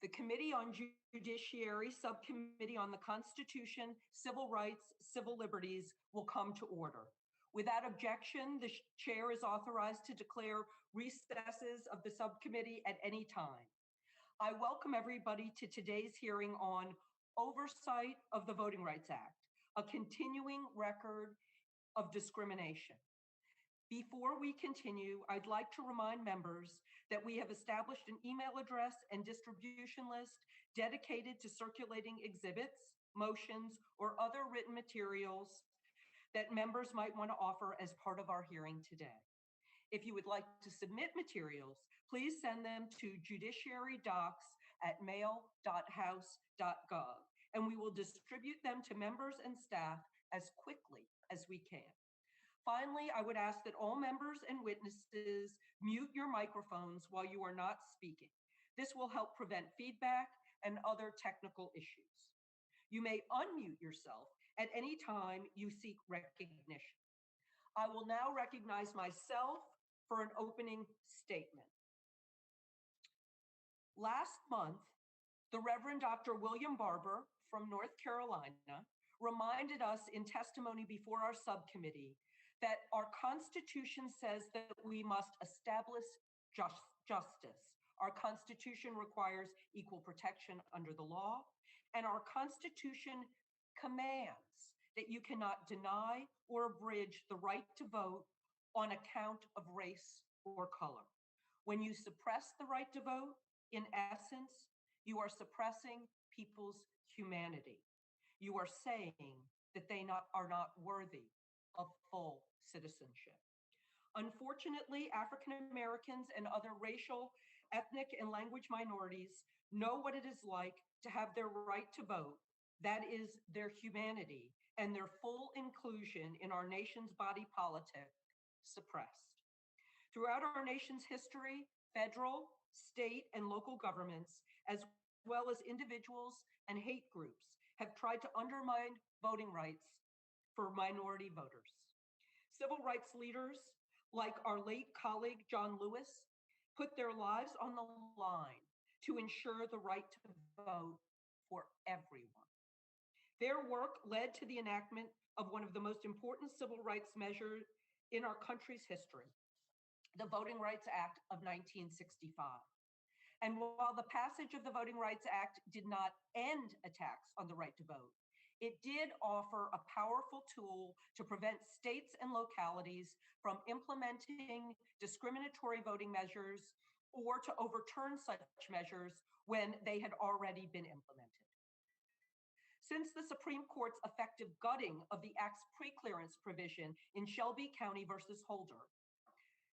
The Committee on Judiciary, Subcommittee on the Constitution, Civil Rights, Civil Liberties will come to order. Without objection, the chair is authorized to declare recesses of the subcommittee at any time. I welcome everybody to today's hearing on Oversight of the Voting Rights Act, a continuing record of discrimination. Before we continue, I'd like to remind members that we have established an email address and distribution list dedicated to circulating exhibits, motions, or other written materials that members might want to offer as part of our hearing today. If you would like to submit materials, please send them to judiciarydocs@mail.house.gov, and we will distribute them to members and staff as quickly as we can. Finally, I would ask that all members and witnesses mute your microphones while you are not speaking. This will help prevent feedback and other technical issues. You may unmute yourself at any time you seek recognition. I will now recognize myself for an opening statement. Last month, the Reverend Dr. William Barber from North Carolina reminded us in testimony before our subcommittee that our Constitution says that we must establish justice. Our Constitution requires equal protection under the law, and our Constitution commands that you cannot deny or abridge the right to vote on account of race or color. When you suppress the right to vote, in essence, you are suppressing people's humanity. You are saying that they are not worthy of full citizenship. Unfortunately, African Americans and other racial, ethnic, and language minorities know what it is like to have their right to vote, that is, their humanity, and their full inclusion in our nation's body politic suppressed. Throughout our nation's history, federal, state, and local governments, as well as individuals and hate groups, have tried to undermine voting rights for minority voters. Civil rights leaders, like our late colleague John Lewis, put their lives on the line to ensure the right to vote for everyone. Their work led to the enactment of one of the most important civil rights measures in our country's history, the Voting Rights Act of 1965. And while the passage of the Voting Rights Act did not end attacks on the right to vote, it did offer a powerful tool to prevent states and localities from implementing discriminatory voting measures or to overturn such measures when they had already been implemented. Since the Supreme Court's effective gutting of the Act's preclearance provision in Shelby County versus Holder,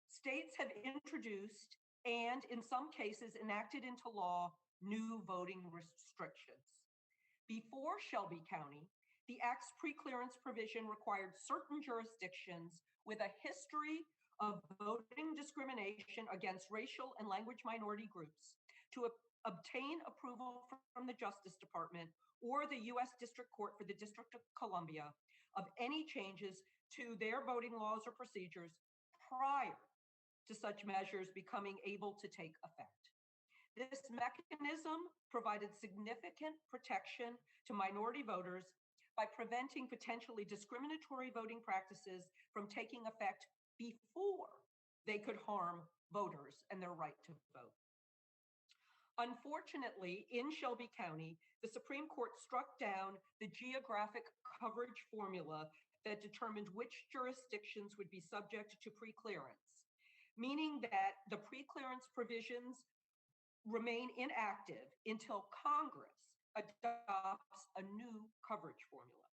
states have introduced and in some cases enacted into law new voting restrictions. Before Shelby County, the Act's preclearance provision required certain jurisdictions with a history of voting discrimination against racial and language minority groups to obtain approval from the Justice Department or the U.S. District Court for the District of Columbia of any changes to their voting laws or procedures prior to such measures becoming able to take effect. This mechanism provided significant protection to minority voters by preventing potentially discriminatory voting practices from taking effect before they could harm voters and their right to vote. Unfortunately, in Shelby County, the Supreme Court struck down the geographic coverage formula that determined which jurisdictions would be subject to preclearance, meaning that the preclearance provisions remain inactive until Congress adopts a new coverage formula.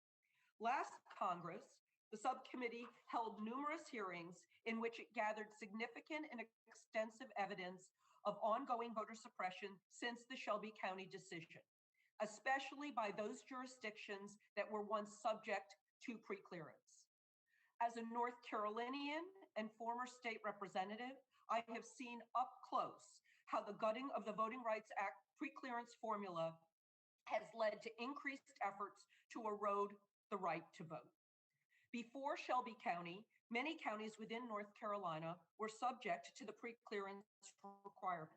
Last Congress, the subcommittee held numerous hearings in which it gathered significant and extensive evidence of ongoing voter suppression since the Shelby County decision, especially by those jurisdictions that were once subject to preclearance. As a North Carolinian and former state representative, I have seen up close how the gutting of the Voting Rights Act preclearance formula has led to increased efforts to erode the right to vote. Before Shelby County, many counties within North Carolina were subject to the preclearance requirement.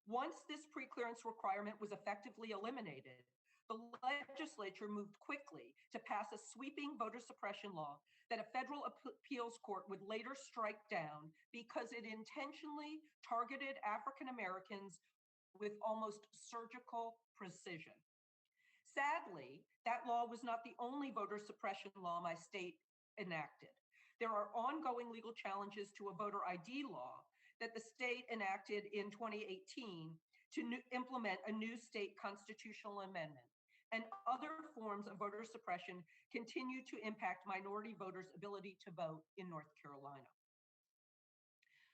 Once this preclearance requirement was effectively eliminated, the legislature moved quickly to pass a sweeping voter suppression law that a federal appeals court would later strike down because it intentionally targeted African Americans with almost surgical precision. Sadly, that law was not the only voter suppression law my state enacted. There are ongoing legal challenges to a voter ID law that the state enacted in 2018 to implement a new state constitutional amendment. And other forms of voter suppression continue to impact minority voters' ability to vote in North Carolina.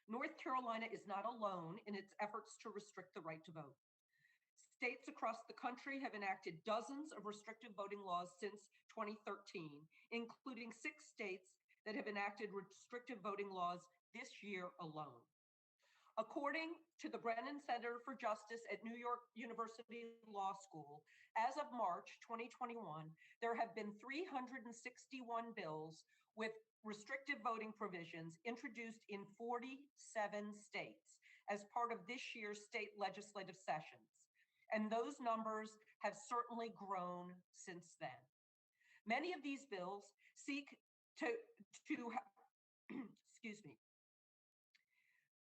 North Carolina is not alone in its efforts to restrict the right to vote. States across the country have enacted dozens of restrictive voting laws since 2013, including 6 states that have enacted restrictive voting laws this year alone. According to the Brennan Center for Justice at New York University Law School, as of March 2021, there have been 361 bills with restrictive voting provisions introduced in 47 states as part of this year's state legislative sessions. And those numbers have certainly grown since then. Many of these bills seek to excuse me.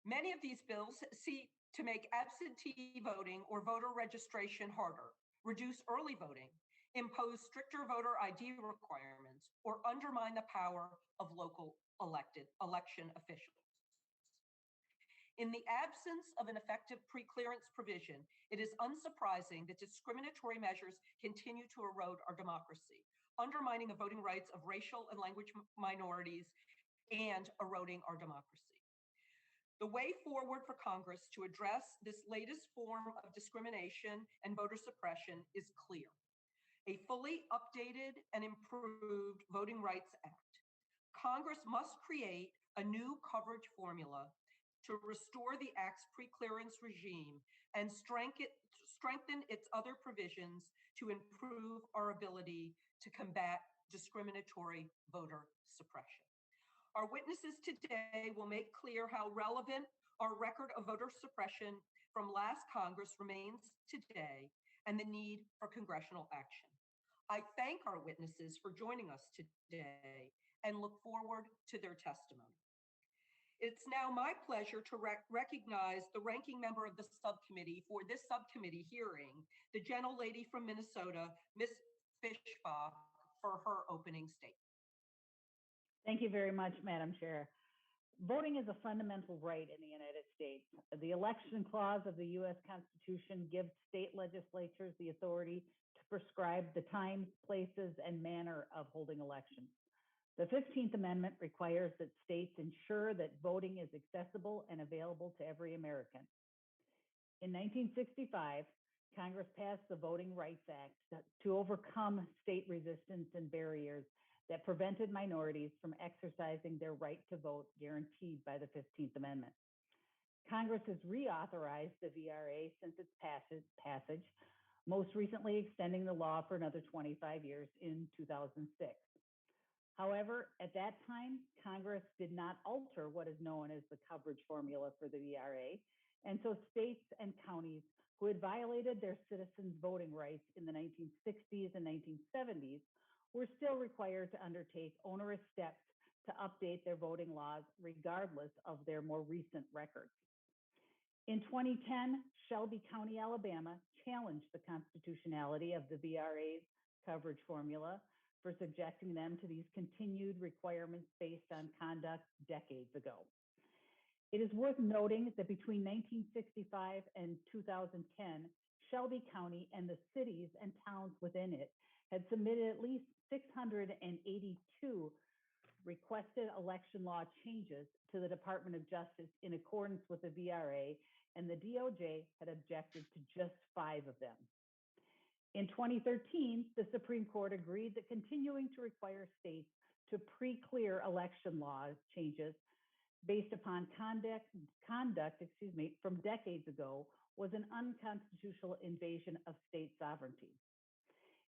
Many of these bills seek to make absentee voting or voter registration harder, reduce early voting, impose stricter voter ID requirements, or undermine the power of local election officials. In the absence of an effective preclearance provision, it is unsurprising that discriminatory measures continue to erode our democracy, undermining the voting rights of racial and language minorities and eroding our democracy. The way forward for Congress to address this latest form of discrimination and voter suppression is clear: a fully updated and improved Voting Rights Act. Congress must create a new coverage formula to restore the Act's preclearance regime and strengthen its other provisions to improve our ability to combat discriminatory voter suppression. Our witnesses today will make clear how relevant our record of voter suppression from last Congress remains today and the need for congressional action. I thank our witnesses for joining us today and look forward to their testimony. It's now my pleasure to recognize the ranking member of the subcommittee for this subcommittee hearing, the gentlelady from Minnesota, Ms. Fischbach, for her opening statement. Thank you very much, Madam Chair. Voting is a fundamental right in the United States. The election clause of the U.S. Constitution gives state legislatures the authority to prescribe the times, places, and manner of holding elections. The 15th Amendment requires that states ensure that voting is accessible and available to every American. In 1965, Congress passed the Voting Rights Act to overcome state resistance and barriers that prevented minorities from exercising their right to vote guaranteed by the 15th Amendment. Congress has reauthorized the VRA since its passage, most recently extending the law for another 25 years in 2006. However, at that time, Congress did not alter what is known as the coverage formula for the VRA, and so states and counties who had violated their citizens' voting rights in the 1960s and 1970s were still required to undertake onerous steps to update their voting laws regardless of their more recent records. In 2010, Shelby County, Alabama, challenged the constitutionality of the VRA's coverage formula for subjecting them to these continued requirements based on conduct decades ago. It is worth noting that between 1965 and 2010, Shelby County and the cities and towns within it had submitted at least 682 requested election law changes to the Department of Justice in accordance with the VRA, and the DOJ had objected to just 5 of them. In 2013, the Supreme Court agreed that continuing to require states to pre-clear election law changes based upon conduct from decades ago was an unconstitutional invasion of state sovereignty.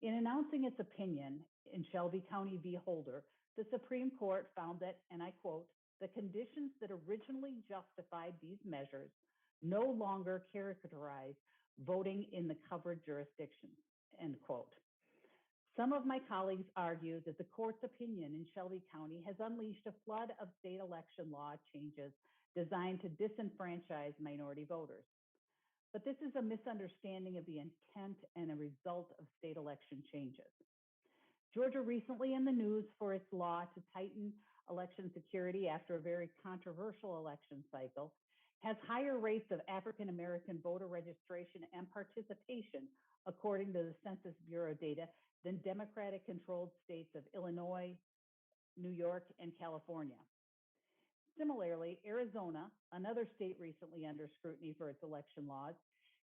In announcing its opinion in Shelby County v. Holder, the Supreme Court found that, and I quote, "the conditions that originally justified these measures no longer characterize voting in the covered jurisdictions, end quote. Some of my colleagues argue that the court's opinion in Shelby County has unleashed a flood of state election law changes designed to disenfranchise minority voters. But this is a misunderstanding of the intent and a result of state election changes. Georgia, recently in the news for its law to tighten election security after a very controversial election cycle, has higher rates of African-American voter registration and participation, according to the Census Bureau data, than Democratic-controlled states of Illinois, New York, and California. Similarly, Arizona, another state recently under scrutiny for its election laws,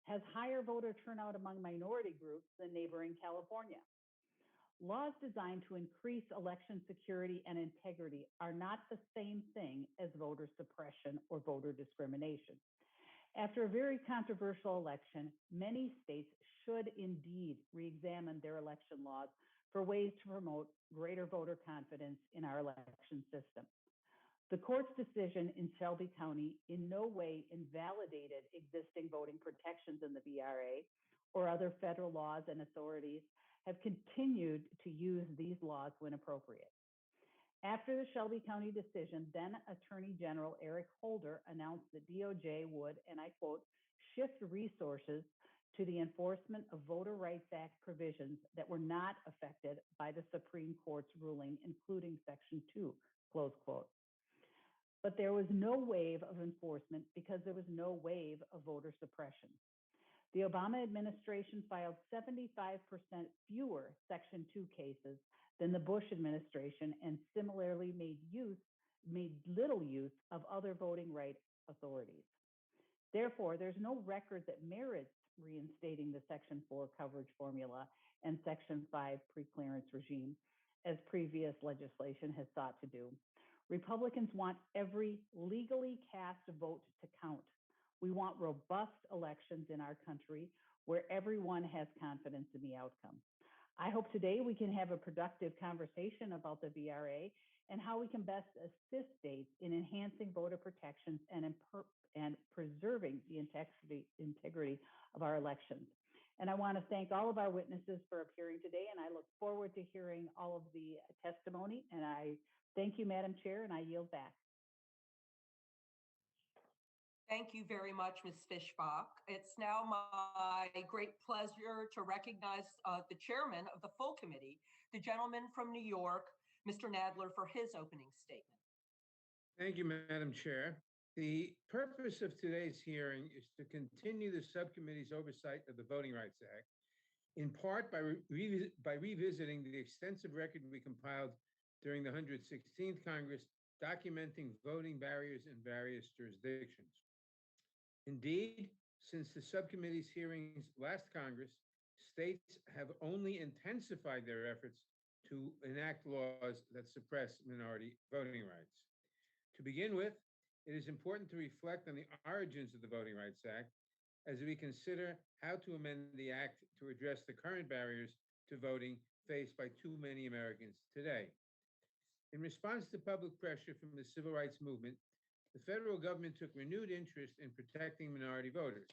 has higher voter turnout among minority groups than neighboring California. Laws designed to increase election security and integrity are not the same thing as voter suppression or voter discrimination. After a very controversial election, many states should indeed re-examine their election laws for ways to promote greater voter confidence in our election system. The court's decision in Shelby County in no way invalidated existing voting protections in the VRA or other federal laws, and authorities have continued to use these laws when appropriate. After the Shelby County decision, then Attorney General Eric Holder announced that DOJ would, and I quote, shift resources to the enforcement of Voter Rights Act provisions that were not affected by the Supreme Court's ruling, including Section 2, close quote. But there was no wave of enforcement because there was no wave of voter suppression. The Obama administration filed 75% fewer Section 2 cases than the Bush administration, and similarly made little use of other voting rights authorities. Therefore, there's no record that merits reinstating the Section 4 coverage formula and Section 5 preclearance regime, as previous legislation has sought to do. Republicans want every legally cast vote to count. We want robust elections in our country where everyone has confidence in the outcome. I hope today we can have a productive conversation about the VRA and how we can best assist states in enhancing voter protections and preserving the integrity of our elections. And I want to thank all of our witnesses for appearing today, and I look forward to hearing all of the testimony. And I thank you, Madam Chair, and I yield back. Thank you very much, Ms. Fischbach. It's now my great pleasure to recognize the chairman of the full committee, the gentleman from New York, Mr. Nadler, for his opening statement. Thank you, Madam Chair. The purpose of today's hearing is to continue the subcommittee's oversight of the Voting Rights Act, in part by revisiting the extensive record we compiled during the 116th Congress, documenting voting barriers in various jurisdictions. Indeed, since the subcommittee's hearings last Congress, states have only intensified their efforts to enact laws that suppress minority voting rights. To begin with, it is important to reflect on the origins of the Voting Rights Act as we consider how to amend the act to address the current barriers to voting faced by too many Americans today. In response to public pressure from the civil rights movement, the federal government took renewed interest in protecting minority voters.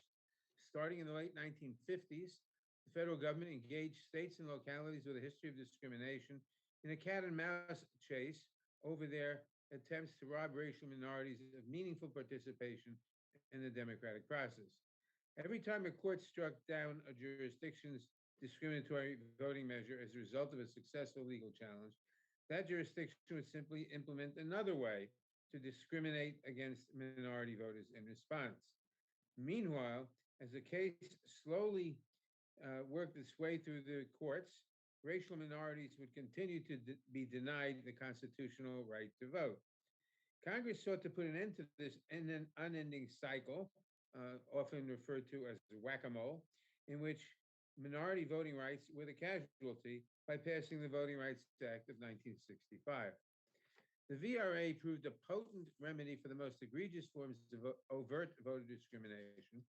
Starting in the late 1950s, the federal government engaged states and localities with a history of discrimination in a cat and mouse chase over their attempts to rob racial minorities of meaningful participation in the democratic process. Every time a court struck down a jurisdiction's discriminatory voting measure as a result of a successful legal challenge, that jurisdiction would simply implement another way to discriminate against minority voters in response. Meanwhile, as the case slowly worked its way through the courts, racial minorities would continue to be denied the constitutional right to vote. Congress sought to put an end to this unending cycle, often referred to as whack-a-mole, in which minority voting rights were the casualty by passing the Voting Rights Act of 1965. The VRA proved a potent remedy for the most egregious forms of overt voter discrimination,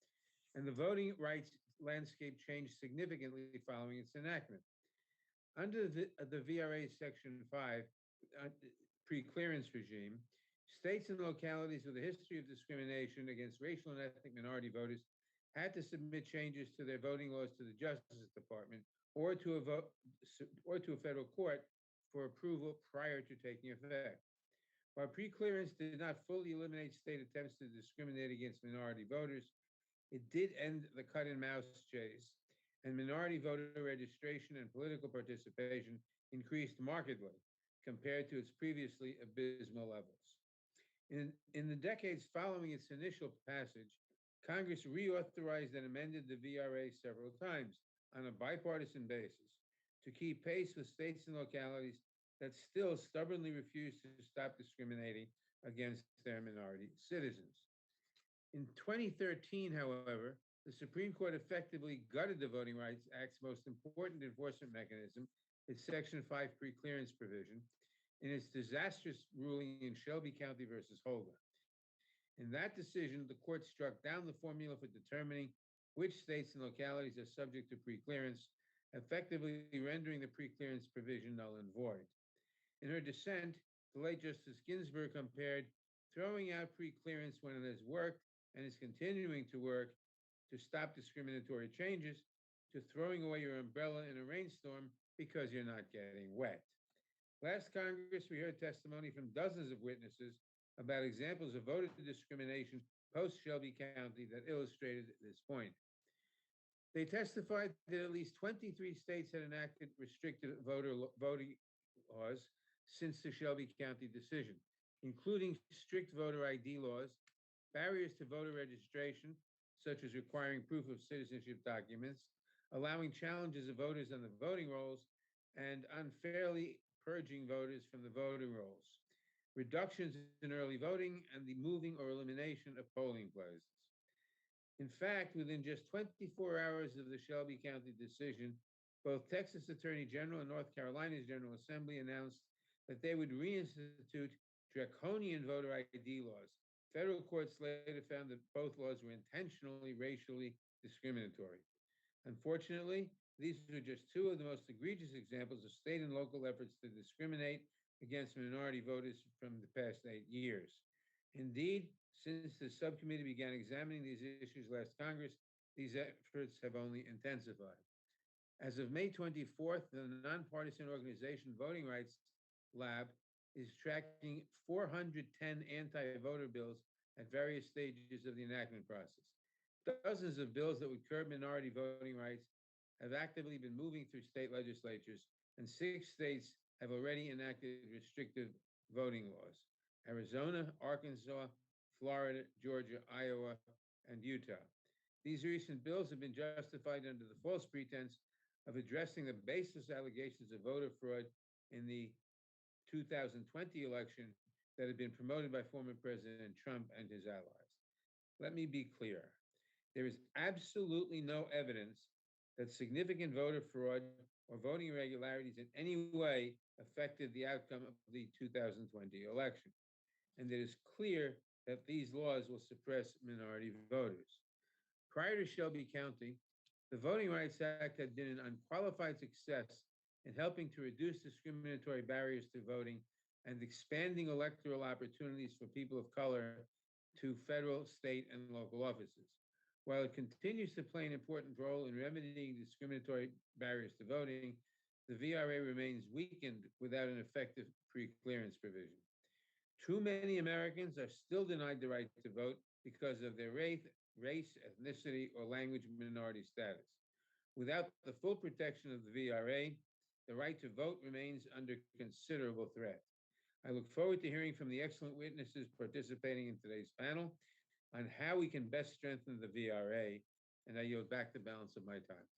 and the voting rights landscape changed significantly following its enactment. Under the VRA Section 5 preclearance regime, States and localities with a history of discrimination against racial and ethnic minority voters had to submit changes to their voting laws to the Justice Department or to a federal court for approval prior to taking effect. While pre-clearance did not fully eliminate state attempts to discriminate against minority voters, it did end the cut and mouse chase, and minority voter registration and political participation increased markedly compared to its previously abysmal levels. In the decades following its initial passage, Congress reauthorized and amended the VRA several times on a bipartisan basis to keep pace with states and localities that still stubbornly refuse to stop discriminating against their minority citizens. In 2013, however, the Supreme Court effectively gutted the Voting Rights Act's most important enforcement mechanism, its Section 5 preclearance provision, in its disastrous ruling in Shelby County versus Holder. In that decision, the court struck down the formula for determining which states and localities are subject to preclearance, effectively rendering the preclearance provision null and void. In her dissent, the late Justice Ginsburg compared throwing out preclearance when it has worked and is continuing to work to stop discriminatory changes to throwing away your umbrella in a rainstorm because you're not getting wet. Last Congress, we heard testimony from dozens of witnesses about examples of voter discrimination post-Shelby County that illustrated this point. They testified that at least 23 states had enacted restricted voting laws since the Shelby County decision, including strict voter ID laws, barriers to voter registration, such as requiring proof of citizenship documents, allowing challenges of voters on the voting rolls, and unfairly purging voters from the voting rolls, reductions in early voting, and the moving or elimination of polling places. In fact, within just 24 hours of the Shelby County decision, both Texas Attorney General and North Carolina's General Assembly announced that they would reinstitute draconian voter ID laws. Federal courts later found that both laws were intentionally racially discriminatory. Unfortunately, these are just two of the most egregious examples of state and local efforts to discriminate against minority voters from the past 8 years. Indeed, since the subcommittee began examining these issues last Congress, these efforts have only intensified. As of May 24th, the nonpartisan organization Voting Rights Lab is tracking 410 anti-voter bills at various stages of the enactment process. Dozens of bills that would curb minority voting rights have actively been moving through state legislatures, and 6 states have already enacted restrictive voting laws: Arizona, Arkansas, Florida, Georgia, Iowa, and Utah. These recent bills have been justified under the false pretense of addressing the baseless allegations of voter fraud in the 2020 election that had been promoted by former President Trump and his allies. Let me be clear. There is absolutely no evidence that significant voter fraud or voting irregularities in any way affected the outcome of the 2020 election. And it is clear that these laws will suppress minority voters. Prior to Shelby County, the Voting Rights Act had been an unqualified success in helping to reduce discriminatory barriers to voting and expanding electoral opportunities for people of color to federal, state, and local offices. While it continues to play an important role in remedying discriminatory barriers to voting, the VRA remains weakened without an effective pre-clearance provision. Too many Americans are still denied the right to vote because of their race, ethnicity, or language minority status. Without the full protection of the VRA, the right to vote remains under considerable threat. I look forward to hearing from the excellent witnesses participating in today's panel on how we can best strengthen the VRA, and I yield back the balance of my time.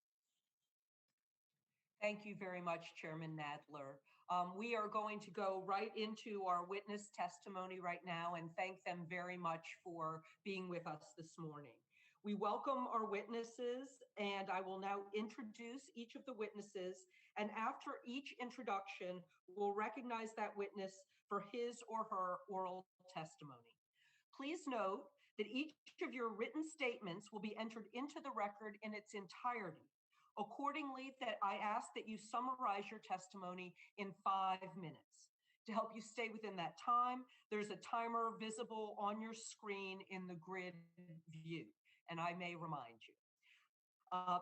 Thank you very much, Chairman Nadler. We are going to go right into our witness testimony right now and thank them very much for being with us this morning. We welcome our witnesses, and I will now introduce each of the witnesses, and after each introduction, we'll recognize that witness for his or her oral testimony. Please note that each of your written statements will be entered into the record in its entirety. Accordingly, that I ask that you summarize your testimony in 5 minutes. To help you stay within that time, there's a timer visible on your screen in the grid view, and I may remind you.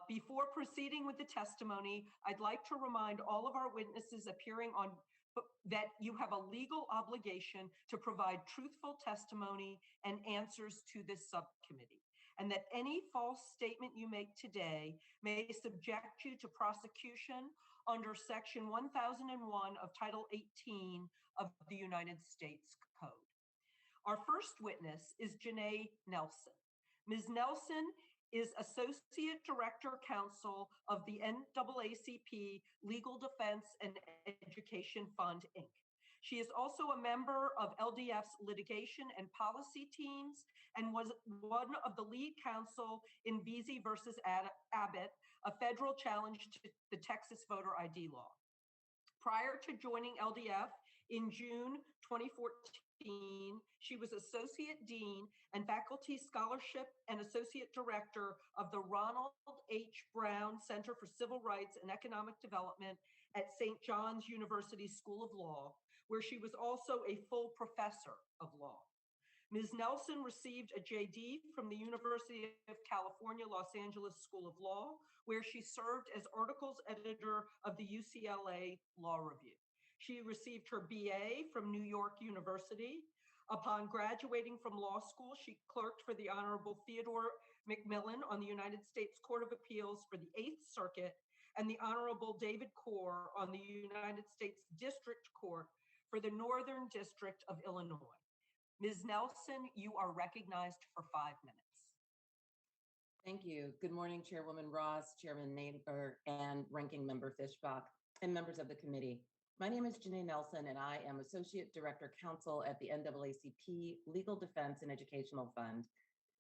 Before proceeding with the testimony, I'd like to remind all of our witnesses appearing on that you have a legal obligation to provide truthful testimony and answers to this subcommittee, and that any false statement you make today may subject you to prosecution under Section 1001 of Title 18 of the United States Code. Our first witness is Janae Nelson. Ms. Nelson is Associate Director Counsel of the NAACP Legal Defense and Education Fund, Inc. She is also a member of LDF's litigation and policy teams and was one of the lead counsel in Beasy versus Abbott, a federal challenge to the Texas voter ID law. Prior to joining LDF in June 2014, she was Associate Dean and Faculty Scholarship and Associate Director of the Ronald H. Brown Center for Civil Rights and Economic Development at St. John's University School of Law, where she was also a full professor of law. Ms. Nelson received a JD from the University of California, Los Angeles School of Law, where she served as articles editor of the UCLA Law Review. She received her BA from New York University. Upon graduating from law school, she clerked for the Honorable Theodore McMillan on the United States Court of Appeals for the Eighth Circuit and the Honorable David Corr on the United States District Court for the Northern District of Illinois. Ms. Nelson, you are recognized for 5 minutes. Thank you. Good morning, Chairwoman Ross, Chairman Nader, and Ranking Member Fishbach, and members of the committee. My name is Janae Nelson, and I am Associate Director Counsel at the NAACP Legal Defense and Educational Fund.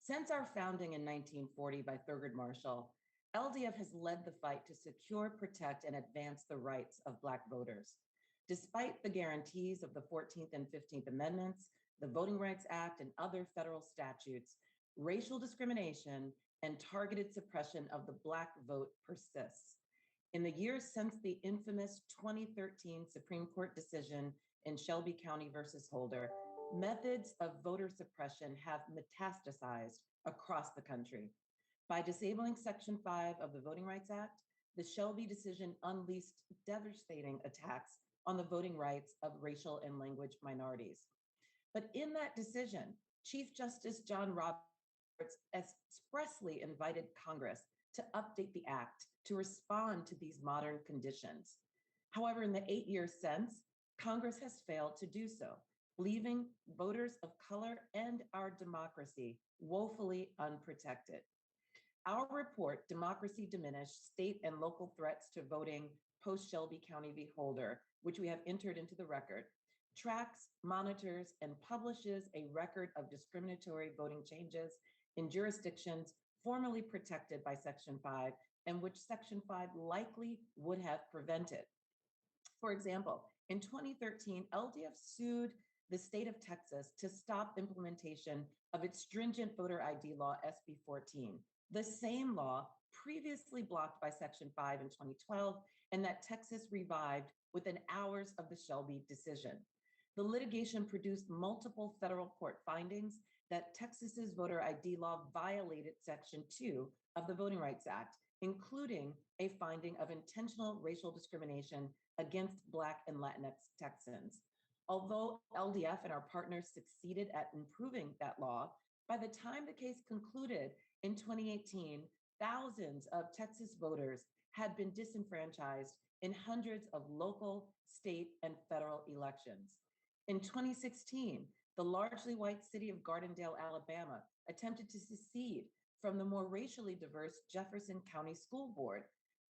Since our founding in 1940 by Thurgood Marshall, LDF has led the fight to secure, protect, and advance the rights of Black voters. Despite the guarantees of the 14th and 15th Amendments, the Voting Rights Act, and other federal statutes, racial discrimination and targeted suppression of the Black vote persists. In the years since the infamous 2013 Supreme Court decision in Shelby County versus Holder, methods of voter suppression have metastasized across the country. By disabling Section 5 of the Voting Rights Act, the Shelby decision unleashed devastating attacks on the voting rights of racial and language minorities. But in that decision, Chief Justice John Roberts expressly invited Congress to update the act to respond to these modern conditions. However, in the 8 years since, Congress has failed to do so, leaving voters of color and our democracy woefully unprotected. Our report, Democracy Diminished, State and Local Threats to Voting Post-Shelby County v. Holder, which we have entered into the record, tracks, monitors, and publishes a record of discriminatory voting changes in jurisdictions formerly protected by Section 5 and which Section 5 likely would have prevented. For example, in 2013, LDF sued the state of Texas to stop implementation of its stringent voter ID law, SB 14, the same law previously blocked by Section 5 in 2012 and that Texas revived within hours of the Shelby decision. The litigation produced multiple federal court findings that Texas's voter ID law violated Section 2 of the Voting Rights Act, including a finding of intentional racial discrimination against Black and Latinx Texans. Although LDF and our partners succeeded at improving that law, by the time the case concluded in 2018, thousands of Texas voters had been disenfranchised in hundreds of local, state, and federal elections. In 2016, the largely white city of Gardendale, Alabama, attempted to secede from the more racially diverse Jefferson County School Board.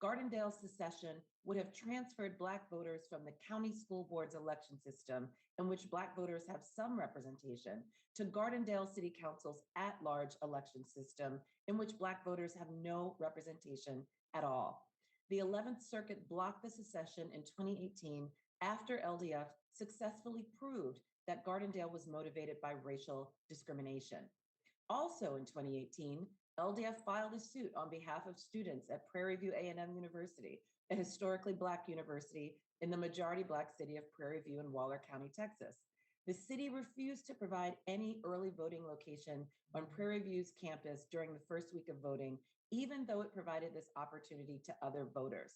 Gardendale's secession would have transferred Black voters from the county school board's election system, in which Black voters have some representation, to Gardendale City Council's at-large election system, in which Black voters have no representation at all. The 11th Circuit blocked the secession in 2018 after LDF successfully proved that Gardendale was motivated by racial discrimination. Also in 2018, LDF filed a suit on behalf of students at Prairie View A&M University, a historically Black university in the majority Black city of Prairie View in Waller County, Texas. The city refused to provide any early voting location on Prairie View's campus during the first week of voting, even though it provided this opportunity to other voters.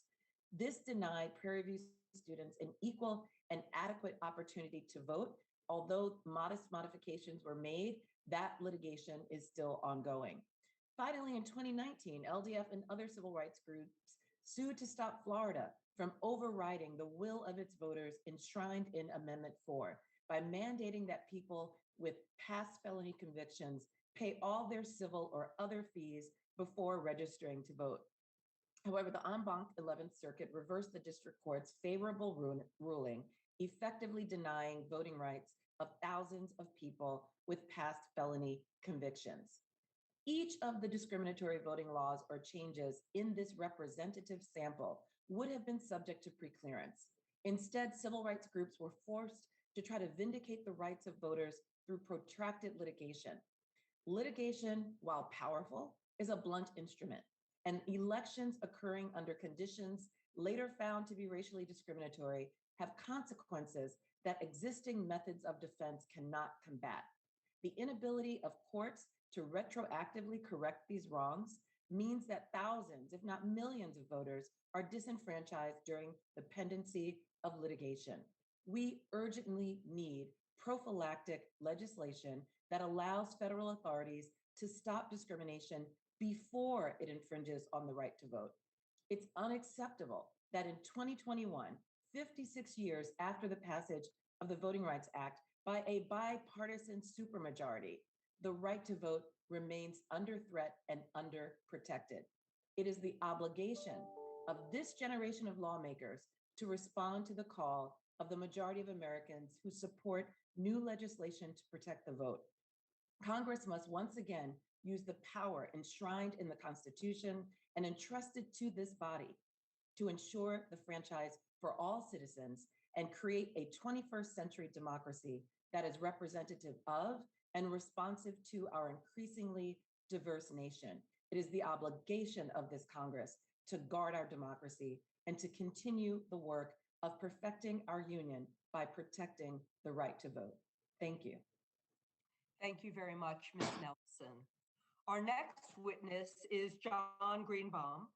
This denied Prairie View students an equal and adequate opportunity to vote. Although modest modifications were made, that litigation is still ongoing. Finally, in 2019, LDF and other civil rights groups sued to stop Florida from overriding the will of its voters enshrined in Amendment 4 by mandating that people with past felony convictions pay all their civil or other fees before registering to vote. However, the en banc 11th Circuit reversed the district court's favorable ruling, effectively denying voting rights of thousands of people with past felony convictions. Each of the discriminatory voting laws or changes in this representative sample would have been subject to preclearance. Instead, civil rights groups were forced to try to vindicate the rights of voters through protracted litigation. Litigation, while powerful, is a blunt instrument, and elections occurring under conditions later found to be racially discriminatory have consequences that existing methods of defense cannot combat. The inability of courts to retroactively correct these wrongs means that thousands, if not millions of voters are disenfranchised during the pendency of litigation. We urgently need prophylactic legislation that allows federal authorities to stop discrimination before it infringes on the right to vote. It's unacceptable that in 2021, 56 years after the passage of the Voting Rights Act by a bipartisan supermajority, the right to vote remains under threat and underprotected. It is the obligation of this generation of lawmakers to respond to the call of the majority of Americans who support new legislation to protect the vote. Congress must once again use the power enshrined in the Constitution and entrusted to this body to ensure the franchise for all citizens and create a 21st century democracy that is representative of and responsive to our increasingly diverse nation. It is the obligation of this Congress to guard our democracy and to continue the work of perfecting our union by protecting the right to vote. Thank you. Thank you very much, Ms. Nelson. Our next witness is John Greenbaum.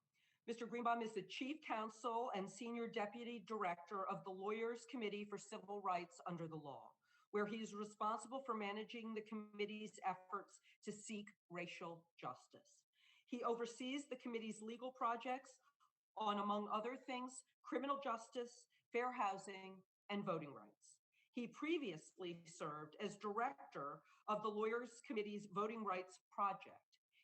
Mr. Greenbaum is the Chief Counsel and Senior Deputy Director of the Lawyers Committee for Civil Rights under the law, where he is responsible for managing the committee's efforts to seek racial justice. He oversees the committee's legal projects on, among other things, criminal justice, fair housing, and voting rights. He previously served as director of the Lawyers Committee's Voting Rights Project.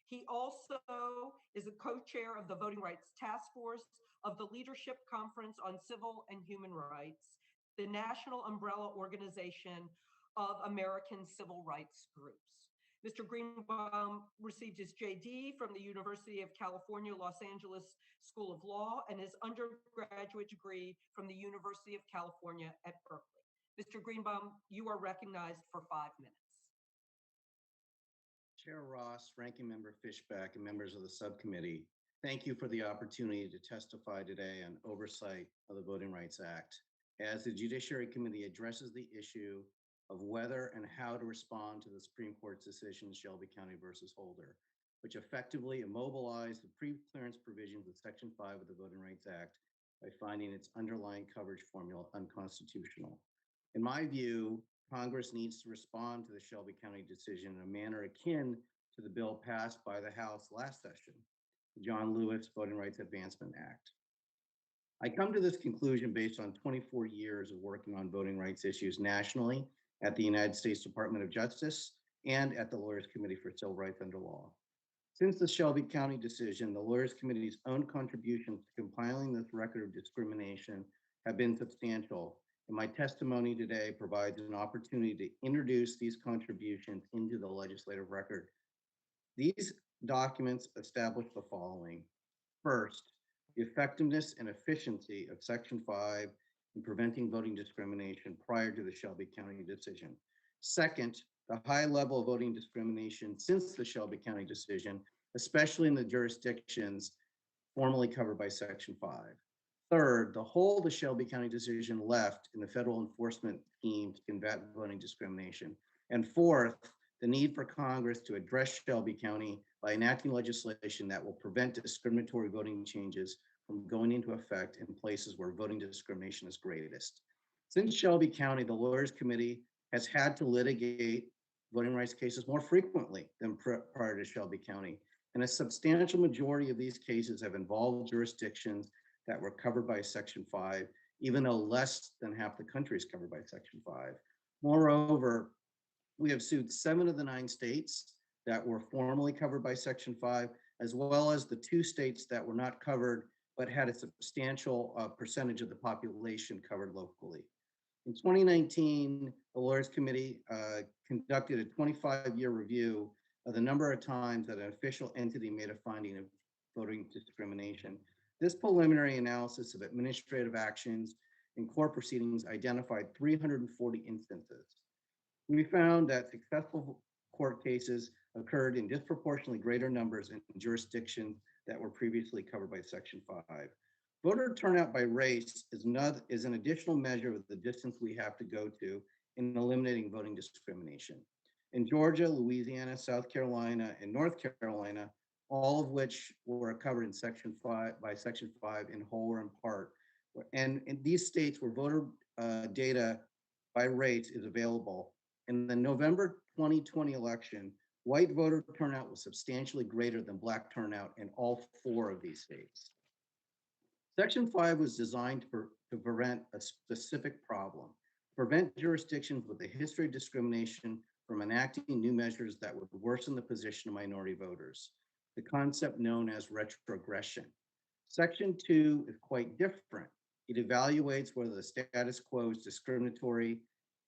He also is a co-chair of the Voting Rights Task Force of the Leadership Conference on Civil and Human Rights, the national umbrella organization of American civil rights groups. Mr. Greenbaum received his JD from the University of California, Los Angeles School of Law and his undergraduate degree from the University of California at Berkeley. Mr. Greenbaum, you are recognized for 5 minutes. Chair Ross, Ranking Member Fishback, and members of the subcommittee, thank you for the opportunity to testify today on oversight of the Voting Rights Act as the Judiciary Committee addresses the issue of whether and how to respond to the Supreme Court's decision Shelby County versus Holder, which effectively immobilized the pre-clearance provisions of Section 5 of the Voting Rights Act by finding its underlying coverage formula unconstitutional. In my view, Congress needs to respond to the Shelby County decision in a manner akin to the bill passed by the House last session, the John Lewis Voting Rights Advancement Act. I come to this conclusion based on 24 years of working on voting rights issues nationally at the United States Department of Justice and at the Lawyers Committee for Civil Rights under Law. Since the Shelby County decision, the Lawyers Committee's own contributions to compiling this record of discrimination have been substantial, and my testimony today provides an opportunity to introduce these contributions into the legislative record. These documents establish the following. First, the effectiveness and efficiency of Section 5 in preventing voting discrimination prior to the Shelby County decision. Second, the high level of voting discrimination since the Shelby County decision, especially in the jurisdictions formerly covered by Section 5. Third, the whole of the Shelby County decision left in the federal enforcement scheme to combat voting discrimination. And fourth, the need for Congress to address Shelby County by enacting legislation that will prevent discriminatory voting changes from going into effect in places where voting discrimination is greatest. Since Shelby County, the Lawyers Committee has had to litigate voting rights cases more frequently than prior to Shelby County. And a substantial majority of these cases have involved jurisdictions that were covered by Section 5, even though less than half the country is covered by Section 5. Moreover, we have sued 7 of the 9 states that were formally covered by Section 5, as well as the 2 states that were not covered, but had a substantial percentage of the population covered locally. In 2019, the Lawyers Committee conducted a 25-year review of the number of times that an official entity made a finding of voting discrimination. This preliminary analysis of administrative actions in court proceedings identified 340 instances. We found that successful court cases occurred in disproportionately greater numbers in jurisdictions that were previously covered by Section 5. Voter turnout by race is an additional measure of the distance we have to go to in eliminating voting discrimination. In Georgia, Louisiana, South Carolina, and North Carolina, all of which were covered in Section 5 by Section 5 in whole or in part. And in these states where voter data by race is available, in the November 2020 election, white voter turnout was substantially greater than Black turnout in all 4 of these states. Section 5 was designed to prevent a specific problem, prevent jurisdictions with a history of discrimination from enacting new measures that would worsen the position of minority voters, the concept known as retrogression. Section 2 is quite different. It evaluates whether the status quo is discriminatory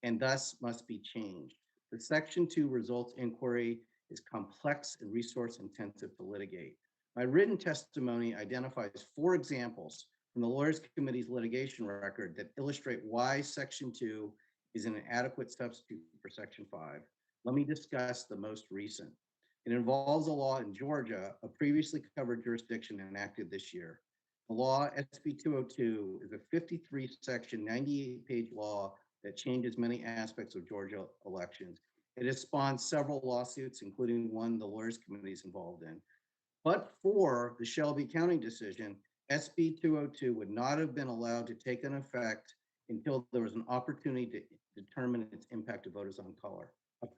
and thus must be changed. The Section 2 results inquiry is complex and resource intensive to litigate. My written testimony identifies 4 examples from the Lawyers Committee's litigation record that illustrate why Section 2 is an adequate substitute for Section 5. Let me discuss the most recent. It involves a law in Georgia, a previously covered jurisdiction enacted this year. The law, SB 202, is a 53-section, 98-page law that changes many aspects of Georgia elections. It has spawned several lawsuits, including one the Lawyers Committee is involved in. But for the Shelby County decision, SB 202 would not have been allowed to take an effect until there was an opportunity to determine its impact to voters of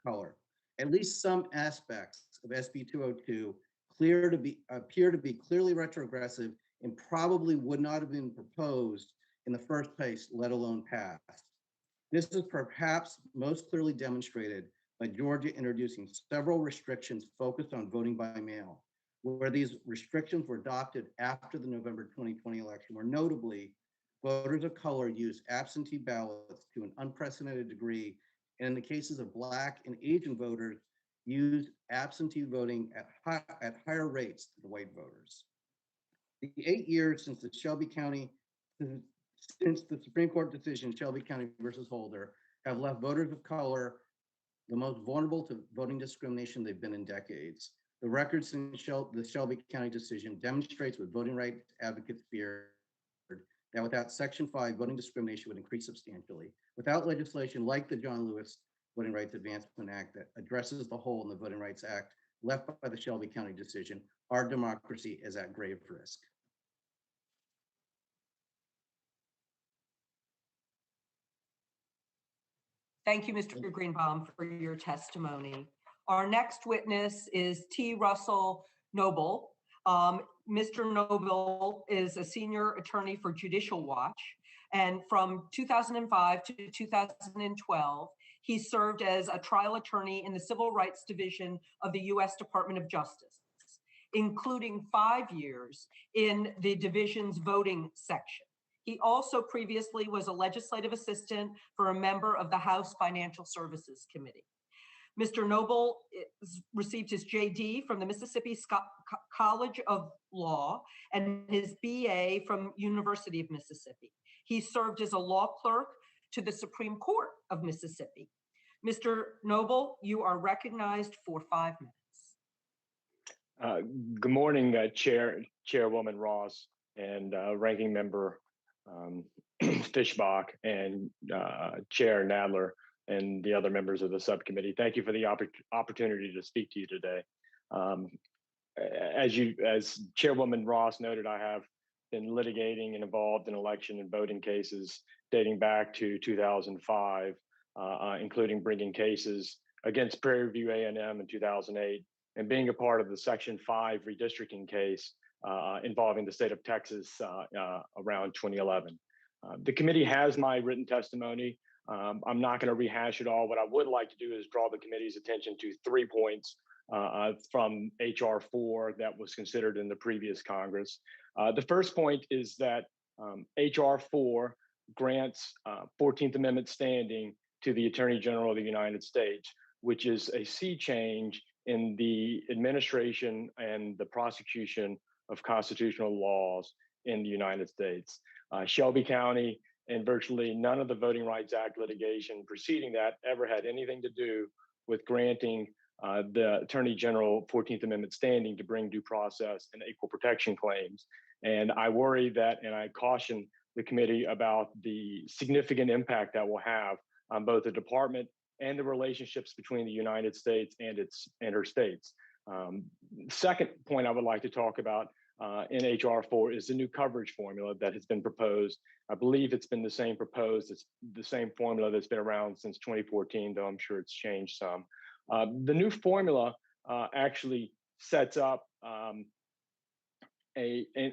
color. At least some aspects of SB 202 appear to be clearly retrogressive and probably would not have been proposed in the first place, let alone passed. This is perhaps most clearly demonstrated by Georgia introducing several restrictions focused on voting by mail, where these restrictions were adopted after the November 2020 election, where notably voters of color used absentee ballots to an unprecedented degree, and in the cases of Black and Asian voters, used absentee voting at higher rates than white voters. The 8 years since the Supreme Court decision, Shelby County versus Holder, have left voters of color the most vulnerable to voting discrimination they've been in decades. The records in the Shelby County decision demonstrates what voting rights advocates feared, that without Section 5, voting discrimination would increase substantially. Without legislation like the John Lewis Voting Rights Advancement Act that addresses the hole in the Voting Rights Act left by the Shelby County decision, our democracy is at grave risk. Thank you, Mr. Greenbaum, for your testimony. Our next witness is T. Russell Noble. Mr. Noble is a senior attorney for Judicial Watch, and from 2005 to 2012, he served as a trial attorney in the Civil Rights Division of the U.S. Department of Justice, including 5 years in the division's voting section. He also previously was a legislative assistant for a member of the House Financial Services Committee. Mr. Noble received his JD from the Mississippi College of Law and his BA from University of Mississippi. He served as a law clerk to the Supreme Court of Mississippi. Mr. Noble, you are recognized for 5 minutes. Good morning, Chairwoman Ross and Ranking Member Fishbach and Chair Nadler and the other members of the subcommittee. Thank you for the opportunity to speak to you today. As Chairwoman Ross noted, I have been litigating and involved in election and voting cases dating back to 2005, including bringing cases against Prairie View A&M in 2008, and being a part of the Section 5 redistricting case involving the state of Texas around 2011. The committee has my written testimony. I'm not going to rehash it all. What I would like to do is draw the committee's attention to 3 points from HR 4 that was considered in the previous Congress. The first point is that HR 4 grants 14th Amendment standing to the Attorney General of the United States, which is a sea change in the administration and the prosecution of constitutional laws in the United States. Shelby County and virtually none of the Voting Rights Act litigation preceding that ever had anything to do with granting the Attorney General 14th Amendment standing to bring due process and equal protection claims. And I worry that, and I caution the committee about the significant impact that will have on both the department and the relationships between the United States and her states. Second point I would like to talk about in HR 4 is the new coverage formula that has been proposed. I believe it's been it's the same formula that's been around since 2014, though I'm sure it's changed some. The new formula actually sets up an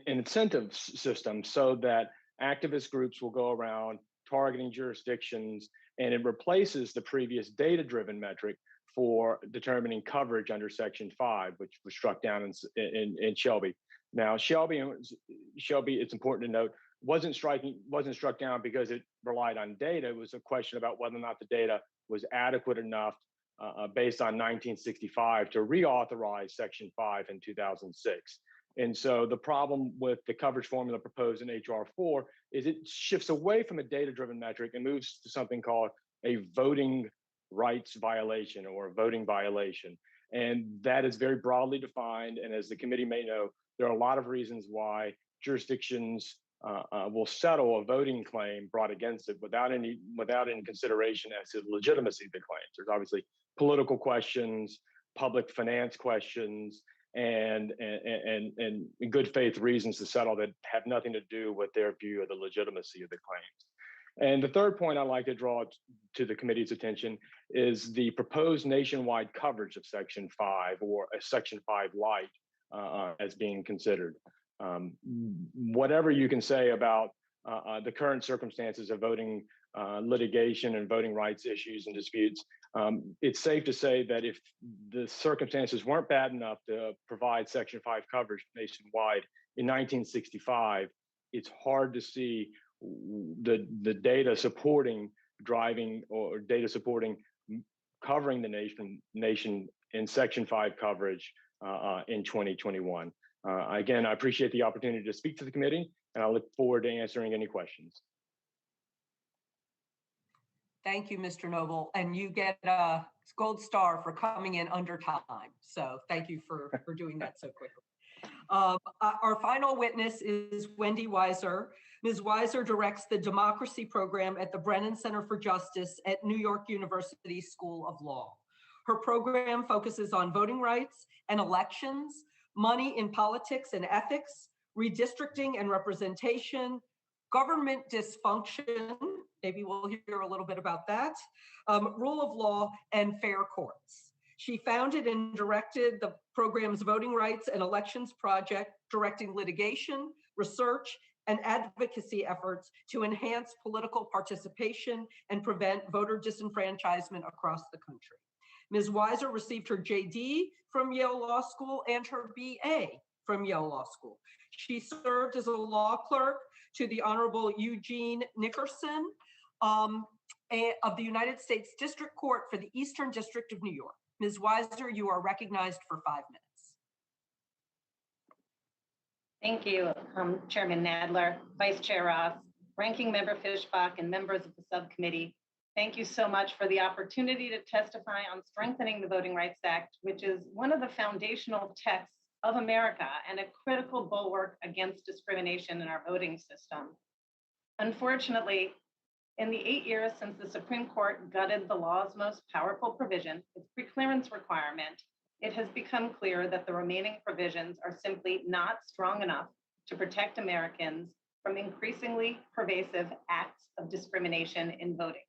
incentive system so that activist groups will go around targeting jurisdictions, and it replaces the previous data-driven metric for determining coverage under Section 5, which was struck down in Shelby. Now, Shelby, it's important to note, wasn't struck down because it relied on data. It was a question about whether or not the data was adequate enough based on 1965 to reauthorize Section 5 in 2006. And so the problem with the coverage formula proposed in HR 4 is it shifts away from a data-driven metric and moves to something called a voting rights violation or a voting violation. And that is very broadly defined. And as the committee may know, there are a lot of reasons why jurisdictions will settle a voting claim brought against it without any consideration as to the legitimacy of the claims. There's obviously political questions, public finance questions, and good faith reasons to settle that have nothing to do with their view of the legitimacy of the claims. And the third point I'd like to draw to the committee's attention is the proposed nationwide coverage of Section 5 or a Section 5 light as being considered. Whatever you can say about the current circumstances of voting litigation and voting rights issues and disputes, it's safe to say that if the circumstances weren't bad enough to provide Section 5 coverage nationwide in 1965, it's hard to see the data supporting driving or data supporting covering the nation in Section 5 coverage in 2021. Again, I appreciate the opportunity to speak to the committee, and I look forward to answering any questions. Thank you, Mr. Noble. And you get a gold star for coming in under time. So thank you for doing that so quickly. Our final witness is Wendy Weiser. Ms. Weiser directs the Democracy Program at the Brennan Center for Justice at New York University School of Law. Her program focuses on voting rights and elections, money in politics and ethics, redistricting and representation, government dysfunction, maybe we'll hear a little bit about that, rule of law, and fair courts. She founded and directed the program's Voting Rights and Elections Project, directing litigation, research, and advocacy efforts to enhance political participation and prevent voter disenfranchisement across the country. Ms. Weiser received her JD from Yale Law School and her BA from Yale Law School. She served as a law clerk to the Honorable Eugene Nickerson of the United States District Court for the Eastern District of New York. Ms. Weiser, you are recognized for 5 minutes. Thank you, Chairman Nadler, Vice Chair Ross, Ranking Member Fishbach, and members of the subcommittee. Thank you so much for the opportunity to testify on strengthening the Voting Rights Act, which is one of the foundational texts of America and a critical bulwark against discrimination in our voting system. Unfortunately, in the 8 years since the Supreme Court gutted the law's most powerful provision, its preclearance requirement, it has become clear that the remaining provisions are simply not strong enough to protect Americans from increasingly pervasive acts of discrimination in voting.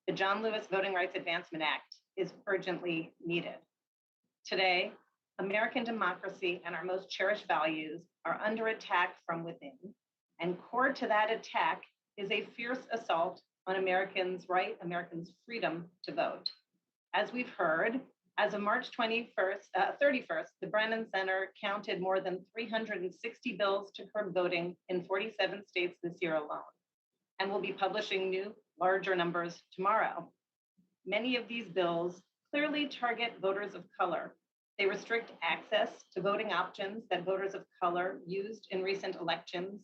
The John Lewis Voting Rights Advancement Act is urgently needed. Today, American democracy and our most cherished values are under attack from within, and core to that attack is a fierce assault on Americans' freedom to vote. As we've heard, as of March 31st, the Brennan Center counted more than 360 bills to curb voting in 47 states this year alone, and will be publishing new, larger numbers tomorrow. Many of these bills clearly target voters of color. They restrict access to voting options that voters of color used in recent elections,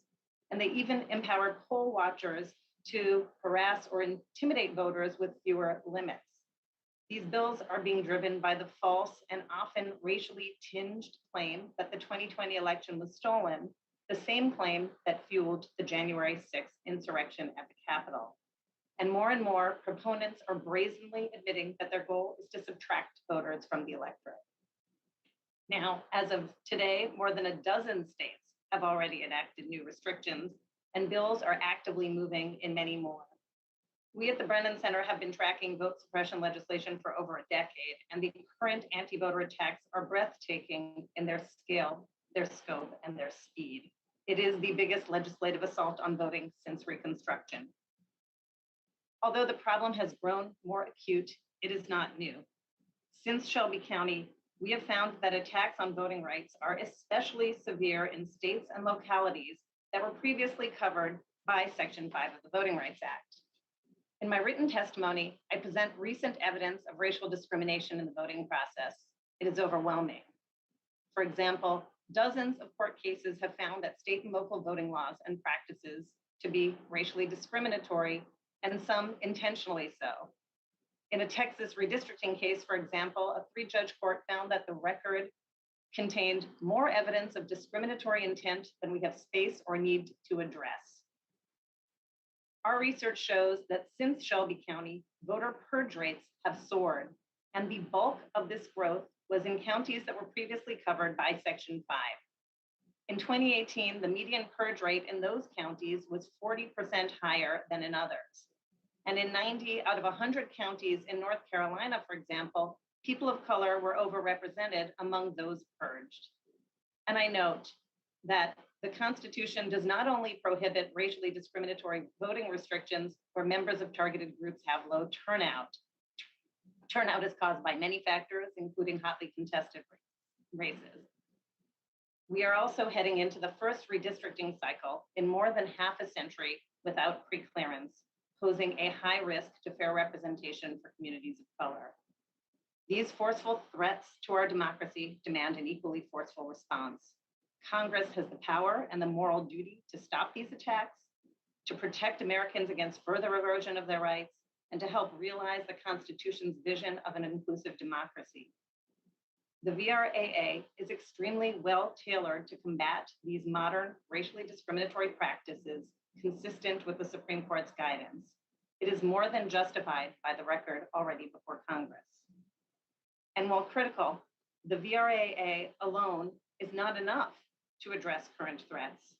and they even empower poll watchers to harass or intimidate voters with fewer limits. These bills are being driven by the false and often racially tinged claim that the 2020 election was stolen, the same claim that fueled the January 6th insurrection at the Capitol. And more proponents are brazenly admitting that their goal is to subtract voters from the electorate. Now, as of today, more than a dozen states have already enacted new restrictions, and bills are actively moving in many more. We at the Brennan Center have been tracking vote suppression legislation for over a decade, and the current anti-voter attacks are breathtaking in their scale, their scope, and their speed. It is the biggest legislative assault on voting since Reconstruction. Although the problem has grown more acute, it is not new. Since Shelby County, we have found that attacks on voting rights are especially severe in states and localities that were previously covered by Section 5 of the Voting Rights Act. In my written testimony, I present recent evidence of racial discrimination in the voting process. It is overwhelming. For example, dozens of court cases have found that state and local voting laws and practices to be racially discriminatory, and some intentionally so. In a Texas redistricting case, for example, a 3-judge court found that the record contained more evidence of discriminatory intent than we have space or need to address. Our research shows that since Shelby County, voter purge rates have soared, and the bulk of this growth was in counties that were previously covered by Section 5. In 2018, the median purge rate in those counties was 40% higher than in others. And in 90 out of 100 counties in North Carolina, for example, people of color were overrepresented among those purged. And I note that the Constitution does not only prohibit racially discriminatory voting restrictions where members of targeted groups have low turnout. Turnout is caused by many factors, including hotly contested races. We are also heading into the first redistricting cycle in more than half a century without preclearance, posing a high risk to fair representation for communities of color. These forceful threats to our democracy demand an equally forceful response. Congress has the power and the moral duty to stop these attacks, to protect Americans against further erosion of their rights, and to help realize the Constitution's vision of an inclusive democracy. The VRAA is extremely well tailored to combat these modern racially discriminatory practices consistent with the Supreme Court's guidance. It is more than justified by the record already before Congress. And while critical, the VRAA alone is not enough to address current threats.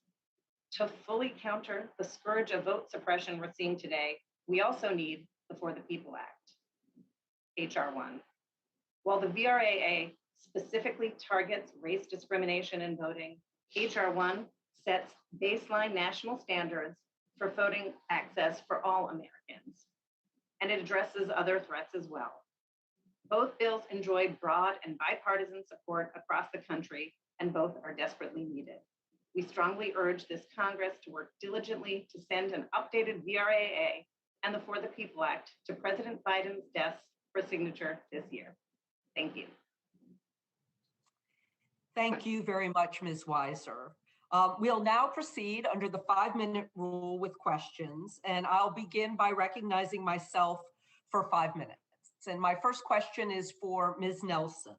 To fully counter the scourge of vote suppression we're seeing today, we also need the For the People Act, H.R. 1. While the VRAA specifically targets race discrimination in voting, H.R. 1 sets baseline national standards for voting access for all Americans, and it addresses other threats as well. Both bills enjoy broad and bipartisan support across the country, and both are desperately needed. We strongly urge this Congress to work diligently to send an updated VRAA and the For the People Act to President Biden's desk for signature this year. Thank you. Thank you very much, Ms. Weiser. We'll now proceed under the 5-minute rule with questions, and I'll begin by recognizing myself for 5 minutes. And my first question is for Ms. Nelson.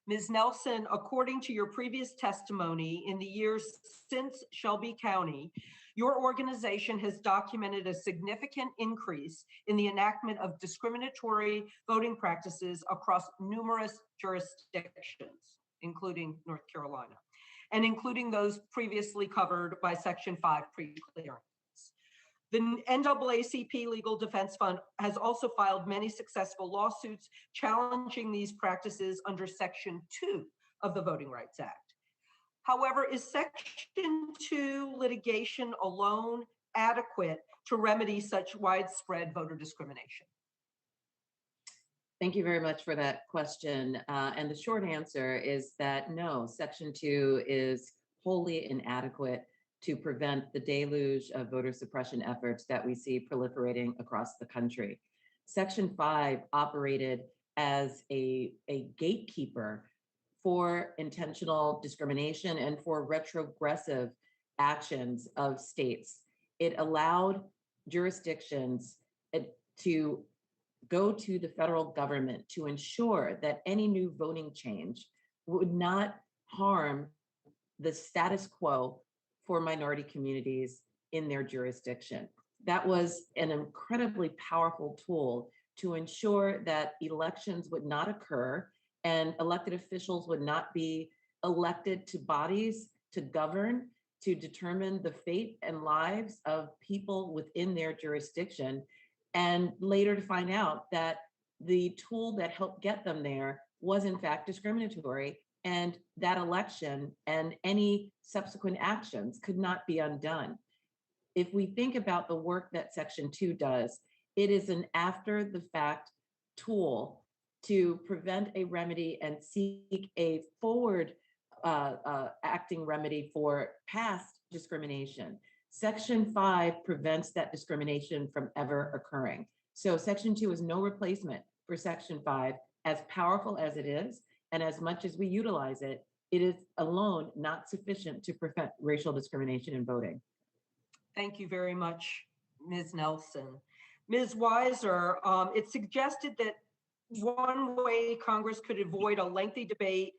Ms. Nelson, according to your previous testimony, in the years since Shelby County, Your organization has documented a significant increase in the enactment of discriminatory voting practices across numerous jurisdictions, including North Carolina, and including those previously covered by Section 5 pre-clearance. The NAACP Legal Defense Fund has also filed many successful lawsuits challenging these practices under Section 2 of the Voting Rights Act. However, is Section 2 litigation alone adequate to remedy such widespread voter discrimination? Thank you very much for that question. And the short answer is that no, Section 2 is wholly inadequate to prevent the deluge of voter suppression efforts that we see proliferating across the country. Section 5 operated as a gatekeeper for intentional discrimination and for retrogressive actions of states. It allowed jurisdictions to go to the federal government to ensure that any new voting change would not harm the status quo for minority communities in their jurisdiction. That was an incredibly powerful tool to ensure that elections would not occur and elected officials would not be elected to bodies to govern, to determine the fate and lives of people within their jurisdiction, and later to find out that the tool that helped get them there was in fact discriminatory, and that election and any subsequent actions could not be undone. If we think about the work that Section 2 does, it is an after the fact tool to prevent a remedy and seek a forward acting remedy for past discrimination. Section 5 prevents that discrimination from ever occurring. So Section 2 is no replacement for Section 5, as powerful as it is, and as much as we utilize it, it is alone not sufficient to prevent racial discrimination in voting. Thank you very much, Ms. Nelson. Ms. Weiser, it suggested that one way Congress could avoid a lengthy debate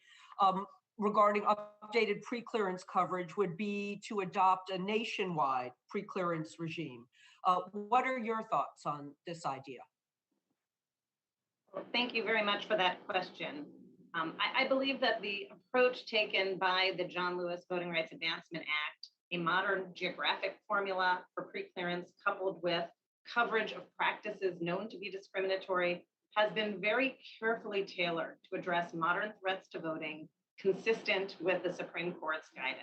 regarding updated pre-clearance coverage would be to adopt a nationwide pre-clearance regime. What are your thoughts on this idea? Well, thank you very much for that question. I believe that the approach taken by the John Lewis Voting Rights Advancement Act, a modern geographic formula for pre-clearance coupled with coverage of practices known to be discriminatory, has been very carefully tailored to address modern threats to voting consistent with the Supreme Court's guidance.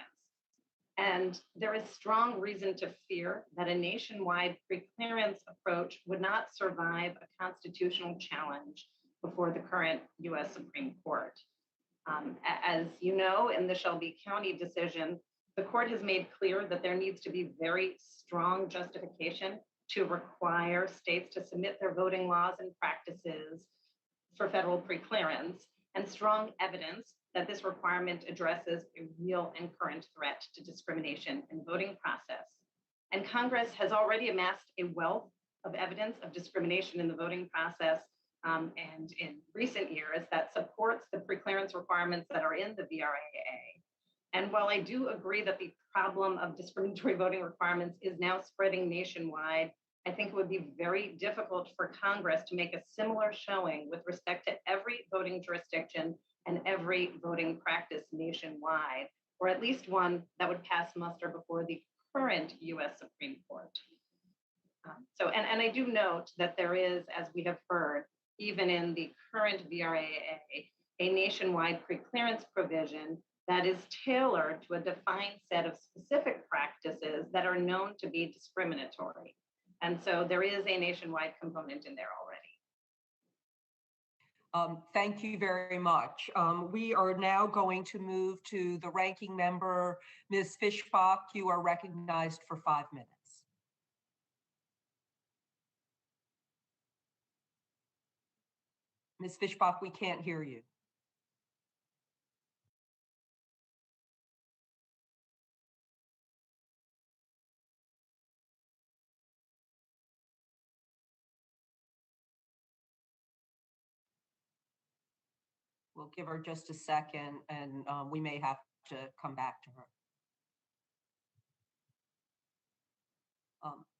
And there is strong reason to fear that a nationwide pre-clearance approach would not survive a constitutional challenge before the current US Supreme Court. As you know, in the Shelby County decision, the court has made clear that there needs to be very strong justification to require states to submit their voting laws and practices for federal pre-clearance, and strong evidence that this requirement addresses a real and current threat to discrimination in the voting process. And Congress has already amassed a wealth of evidence of discrimination in the voting process and in recent years that supports the pre-clearance requirements that are in the VRAA. And while I do agree that the problem of discriminatory voting requirements is now spreading nationwide, I think it would be very difficult for Congress to make a similar showing with respect to every voting jurisdiction and every voting practice nationwide, or at least one that would pass muster before the current US Supreme Court. And I do note that there is, as we have heard, even in the current VRAA, a nationwide pre-clearance provision that is tailored to a defined set of specific practices that are known to be discriminatory. And so there is a nationwide component in there already. Thank you very much. We are now going to move to the ranking member, Ms. Fischbach. You are recognized for 5 minutes. Ms. Fischbach, we can't hear you. We'll give her just a second, and we may have to come back to her.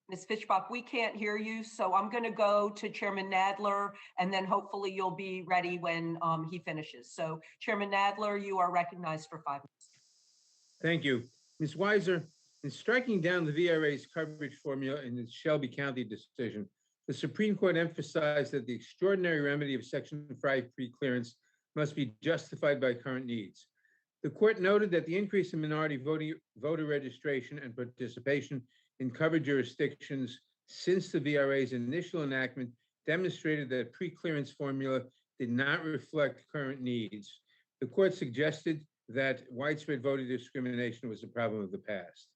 Ms. Fishbach, we can't hear you, so I'm going to go to Chairman Nadler, and then hopefully you'll be ready when he finishes. So Chairman Nadler, you are recognized for 5 minutes. Thank you. Ms. Weiser, in striking down the VRA's coverage formula in the Shelby County decision, the Supreme Court emphasized that the extraordinary remedy of Section 5 preclearance must be justified by current needs. The court noted that the increase in minority voter registration and participation in covered jurisdictions since the VRA's initial enactment demonstrated that preclearance formula did not reflect current needs. The court suggested that widespread voter discrimination was a problem of the past.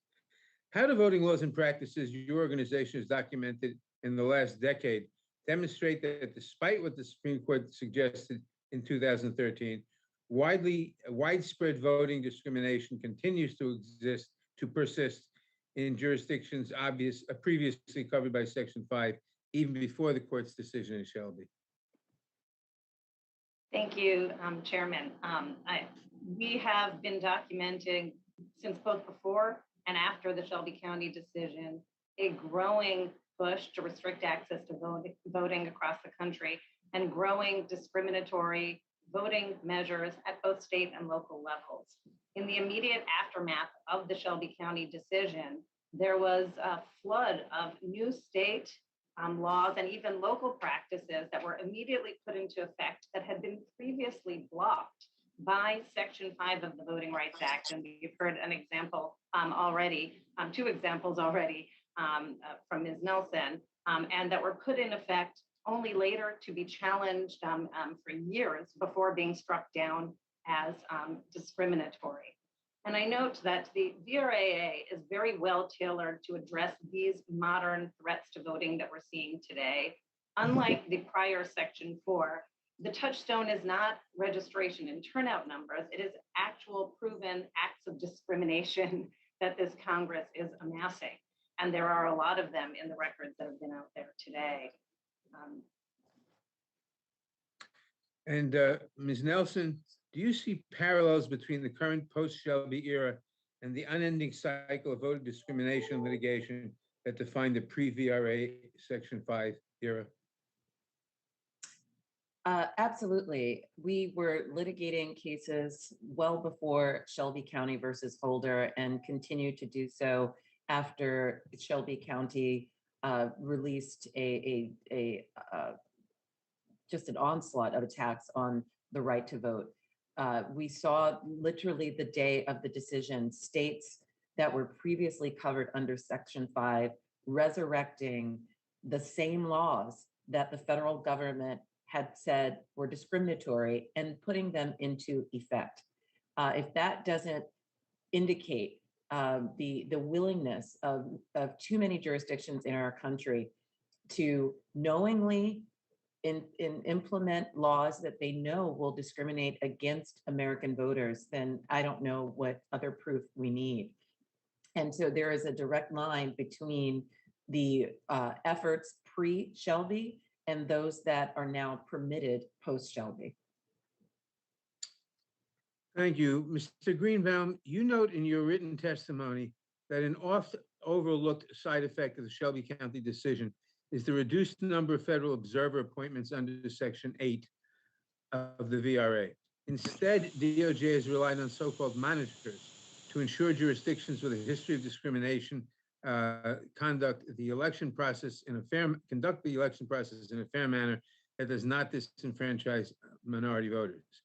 How do voting laws and practices your organization has documented in the last decade demonstrate that despite what the Supreme Court suggested in 2013, widespread voting discrimination continues to persist in jurisdictions previously covered by Section 5, even before the court's decision in Shelby? Thank you, Chairman. We have been documenting since both before and after the Shelby County decision a growing push to restrict access to voting across the country and growing discriminatory voting measures at both state and local levels. In the immediate aftermath of the Shelby County decision, there was a flood of new state laws and even local practices that were immediately put into effect that had been previously blocked by Section 5 of the Voting Rights Act. And we've heard an example already, 2 examples already from Ms. Nelson, and that were put in effect only later to be challenged for years before being struck down as discriminatory. And I note that the VRAA is very well tailored to address these modern threats to voting that we're seeing today. Unlike the prior Section 4, the touchstone is not registration and turnout numbers. It is actual proven acts of discrimination that this Congress is amassing. And there are a lot of them in the records that have been out there today. Ms. Nelson, do you see parallels between the current post-Shelby era and the unending cycle of voter discrimination litigation that defined the pre-VRA Section 5 era? Absolutely. We were litigating cases well before Shelby County versus Holder and continue to do so after Shelby County released just an onslaught of attacks on the right to vote. We saw literally the day of the decision, states that were previously covered under Section 5 resurrecting the same laws that the federal government had said were discriminatory and putting them into effect. If that doesn't indicate the willingness of too many jurisdictions in our country to knowingly implement laws that they know will discriminate against American voters, then I don't know what other proof we need. And so there is a direct line between the efforts pre-Shelby and those that are now permitted post-Shelby. Thank you. Mr. Greenbaum, you note in your written testimony that an oft-overlooked side effect of the Shelby County decision is the reduced number of federal observer appointments under Section 8 of the VRA. Instead, DOJ has relied on so-called monitors to ensure jurisdictions with a history of discrimination conduct the election process in a fair manner that does not disenfranchise minority voters.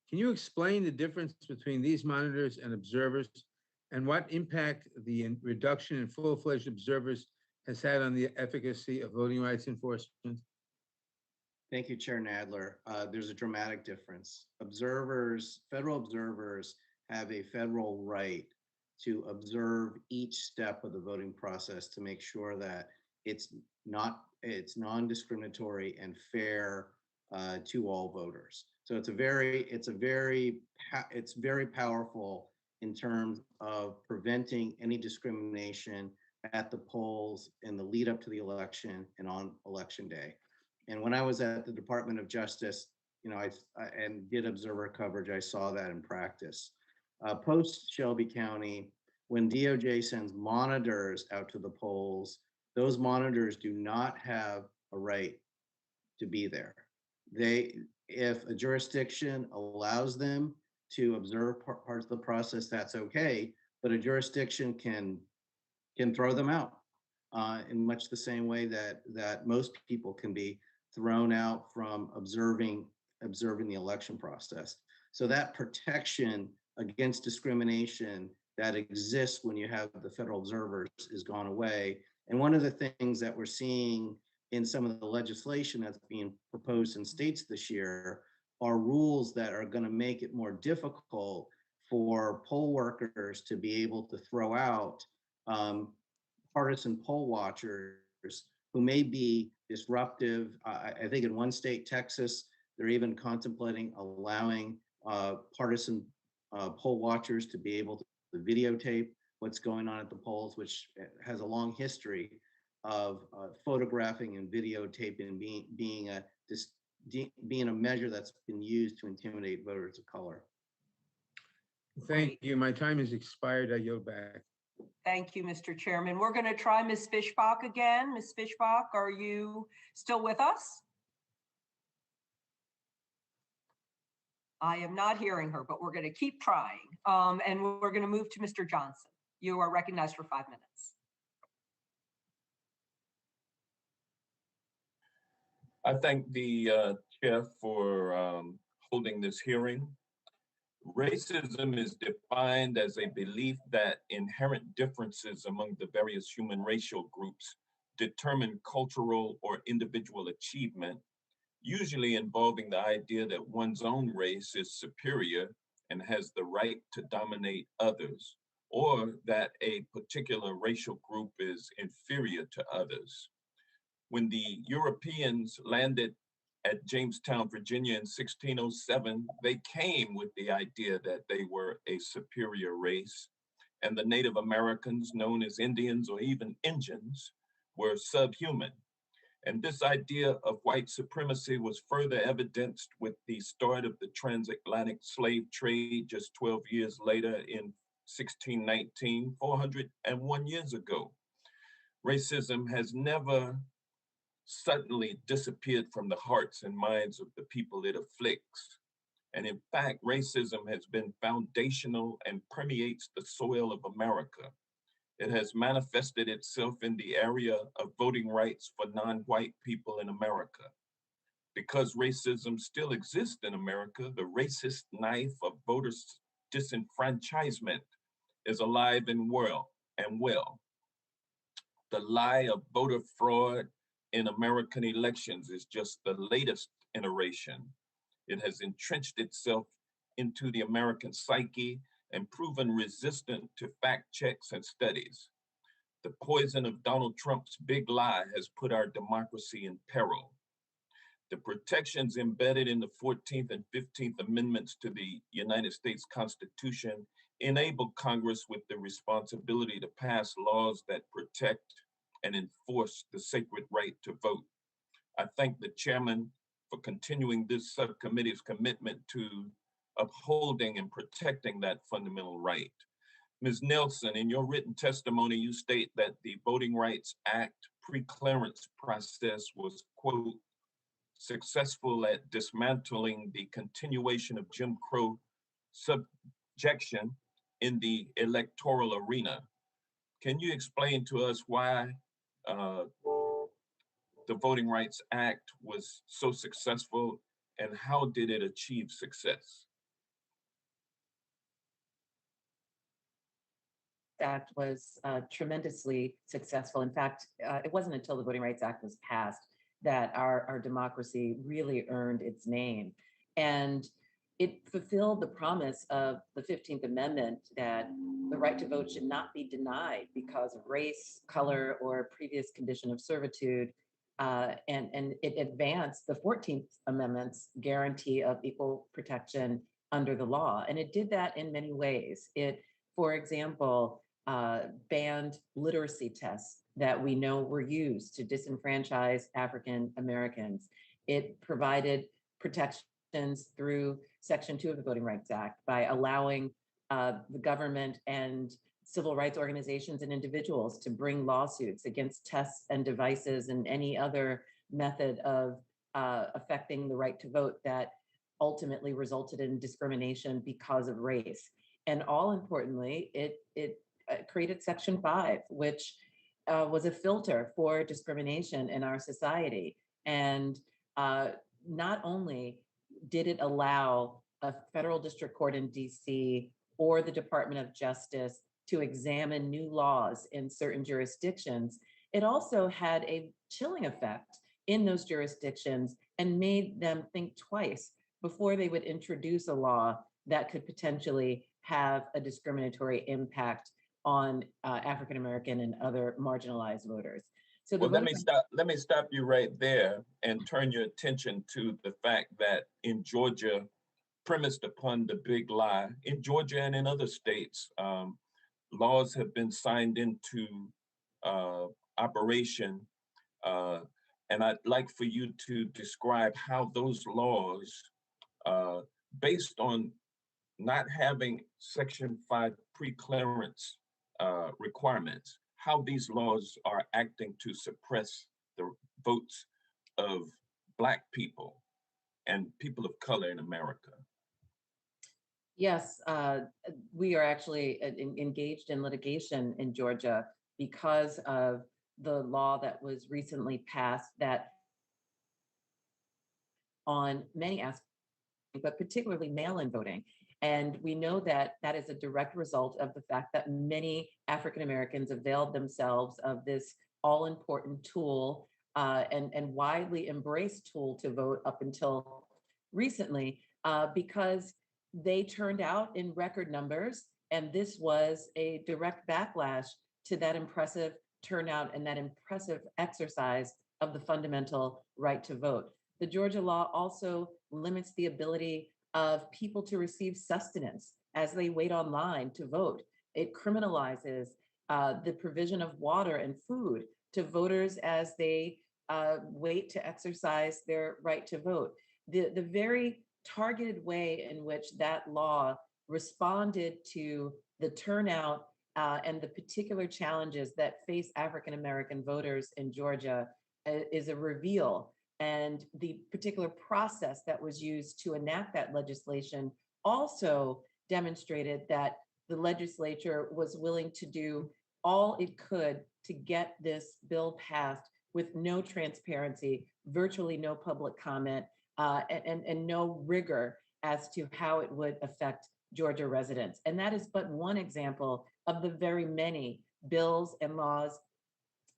Can you explain the difference between these monitors and observers and what impact the reduction in full-fledged observers has had on the efficacy of voting rights enforcement? Thank you, Chair Nadler. There's a dramatic difference. Federal observers have a federal right to observe each step of the voting process to make sure that it's non-discriminatory and fair to all voters. So it's very powerful in terms of preventing any discrimination at the polls in the lead up to the election and on election day. And when I was at the Department of Justice, I did observer coverage, I saw that in practice. Post Shelby County, when DOJ sends monitors out to the polls those monitors do not have a right to be there. If a jurisdiction allows them to observe parts of the process, that's okay, but a jurisdiction can throw them out in much the same way that most people can be thrown out from observing the election process. So that protection against discrimination that exists when you have the federal observers is gone away. And one of the things that we're seeing in some of the legislation that's being proposed in states this year are rules that are going to make it more difficult for poll workers to be able to throw out partisan poll watchers who may be disruptive. I think in one state, Texas, they're even contemplating allowing partisan poll watchers to be able to videotape what's going on at the polls, which has a long history of photographing and videotaping being a measure that's been used to intimidate voters of color. Thank you. My time has expired. I yield back. Thank you, Mr. Chairman. We're going to try Ms. Fishbach again. Ms. Fishbach, are you still with us? I am not hearing her, but we're going to keep trying. And we're going to move to Mr. Johnson. You are recognized for 5 minutes. I thank the chair for holding this hearing. Racism is defined as a belief that inherent differences among the various human racial groups determine cultural or individual achievement, usually involving the idea that one's own race is superior and has the right to dominate others, or that a particular racial group is inferior to others. When the Europeans landed at Jamestown, Virginia in 1607, they came with the idea that they were a superior race, and the Native Americans, known as Indians or even Injuns, were subhuman. And this idea of white supremacy was further evidenced with the start of the transatlantic slave trade just 12 years later in 1619, 401 years ago. Racism has never suddenly disappeared from the hearts and minds of the people it afflicts. And in fact, racism has been foundational and permeates the soil of America. It has manifested itself in the area of voting rights for non-white people in America. Because racism still exists in America, the racist knife of voter disenfranchisement is alive and well. The lie of voter fraud in American elections is just the latest iteration. It has entrenched itself into the American psyche and proven resistant to fact checks and studies. The poison of Donald Trump's big lie has put our democracy in peril. The protections embedded in the 14th and 15th Amendments to the United States Constitution enable Congress with the responsibility to pass laws that protect and enforce the sacred right to vote. I thank the chairman for continuing this subcommittee's commitment to upholding and protecting that fundamental right. Ms. Nelson, in your written testimony, you state that the Voting Rights Act pre-clearance process was, quote, successful at dismantling the continuation of Jim Crow subjection in the electoral arena. Can you explain to us why the Voting Rights Act was so successful and how did it achieve success? Act was tremendously successful. In fact, it wasn't until the Voting Rights Act was passed that our democracy really earned its name. And it fulfilled the promise of the 15th Amendment that the right to vote should not be denied because of race, color, or previous condition of servitude. And it advanced the 14th Amendment's guarantee of equal protection under the law. And it did that in many ways. It, for example, banned literacy tests that we know were used to disenfranchise African Americans. It provided protections through Section 2 of the Voting Rights Act by allowing the government and civil rights organizations and individuals to bring lawsuits against tests and devices and any other method of affecting the right to vote that ultimately resulted in discrimination because of race. And all importantly, it created Section 5, which was a filter for discrimination in our society. And not only did it allow a federal district court in DC or the Department of Justice to examine new laws in certain jurisdictions, it also had a chilling effect in those jurisdictions and made them think twice before they would introduce a law that could potentially have a discriminatory impact on African American and other marginalized voters. So well, let me stop you right there and turn your attention to the fact that in Georgia, premised upon the big lie, in Georgia and in other states, laws have been signed into operation. And I'd like for you to describe how those laws, based on not having Section 5 pre-clearance requirements, how these laws are acting to suppress the votes of Black people and people of color in America. Yes, we are actually engaged in litigation in Georgia because of the law that was recently passed that on many aspects, but particularly mail-in voting. And we know that that is a direct result of the fact that many African Americans availed themselves of this all-important tool and widely embraced tool to vote up until recently because they turned out in record numbers. And this was a direct backlash to that impressive turnout and that impressive exercise of the fundamental right to vote. The Georgia law also limits the ability of people to receive sustenance as they wait online to vote. It criminalizes the provision of water and food to voters as they wait to exercise their right to vote. The very targeted way in which that law responded to the turnout and the particular challenges that face African American voters in Georgia is a reveal. And the particular process that was used to enact that legislation also demonstrated that the legislature was willing to do all it could to get this bill passed with no transparency, virtually no public comment, and no rigor as to how it would affect Georgia residents. And that is but one example of the very many bills and laws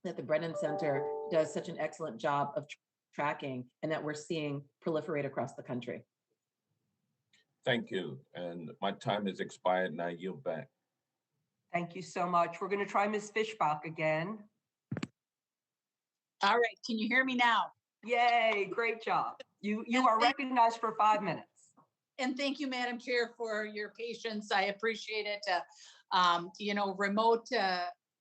that the Brennan Center does such an excellent job of tracking and that we're seeing proliferate across the country. Thank you. And my time has expired and I yield back. Thank you so much. We're going to try Ms. Fishbach again. All right, can you hear me now? Yay, great job. You are recognized for 5 minutes. And thank you, Madam Chair, for your patience. I appreciate it. Remote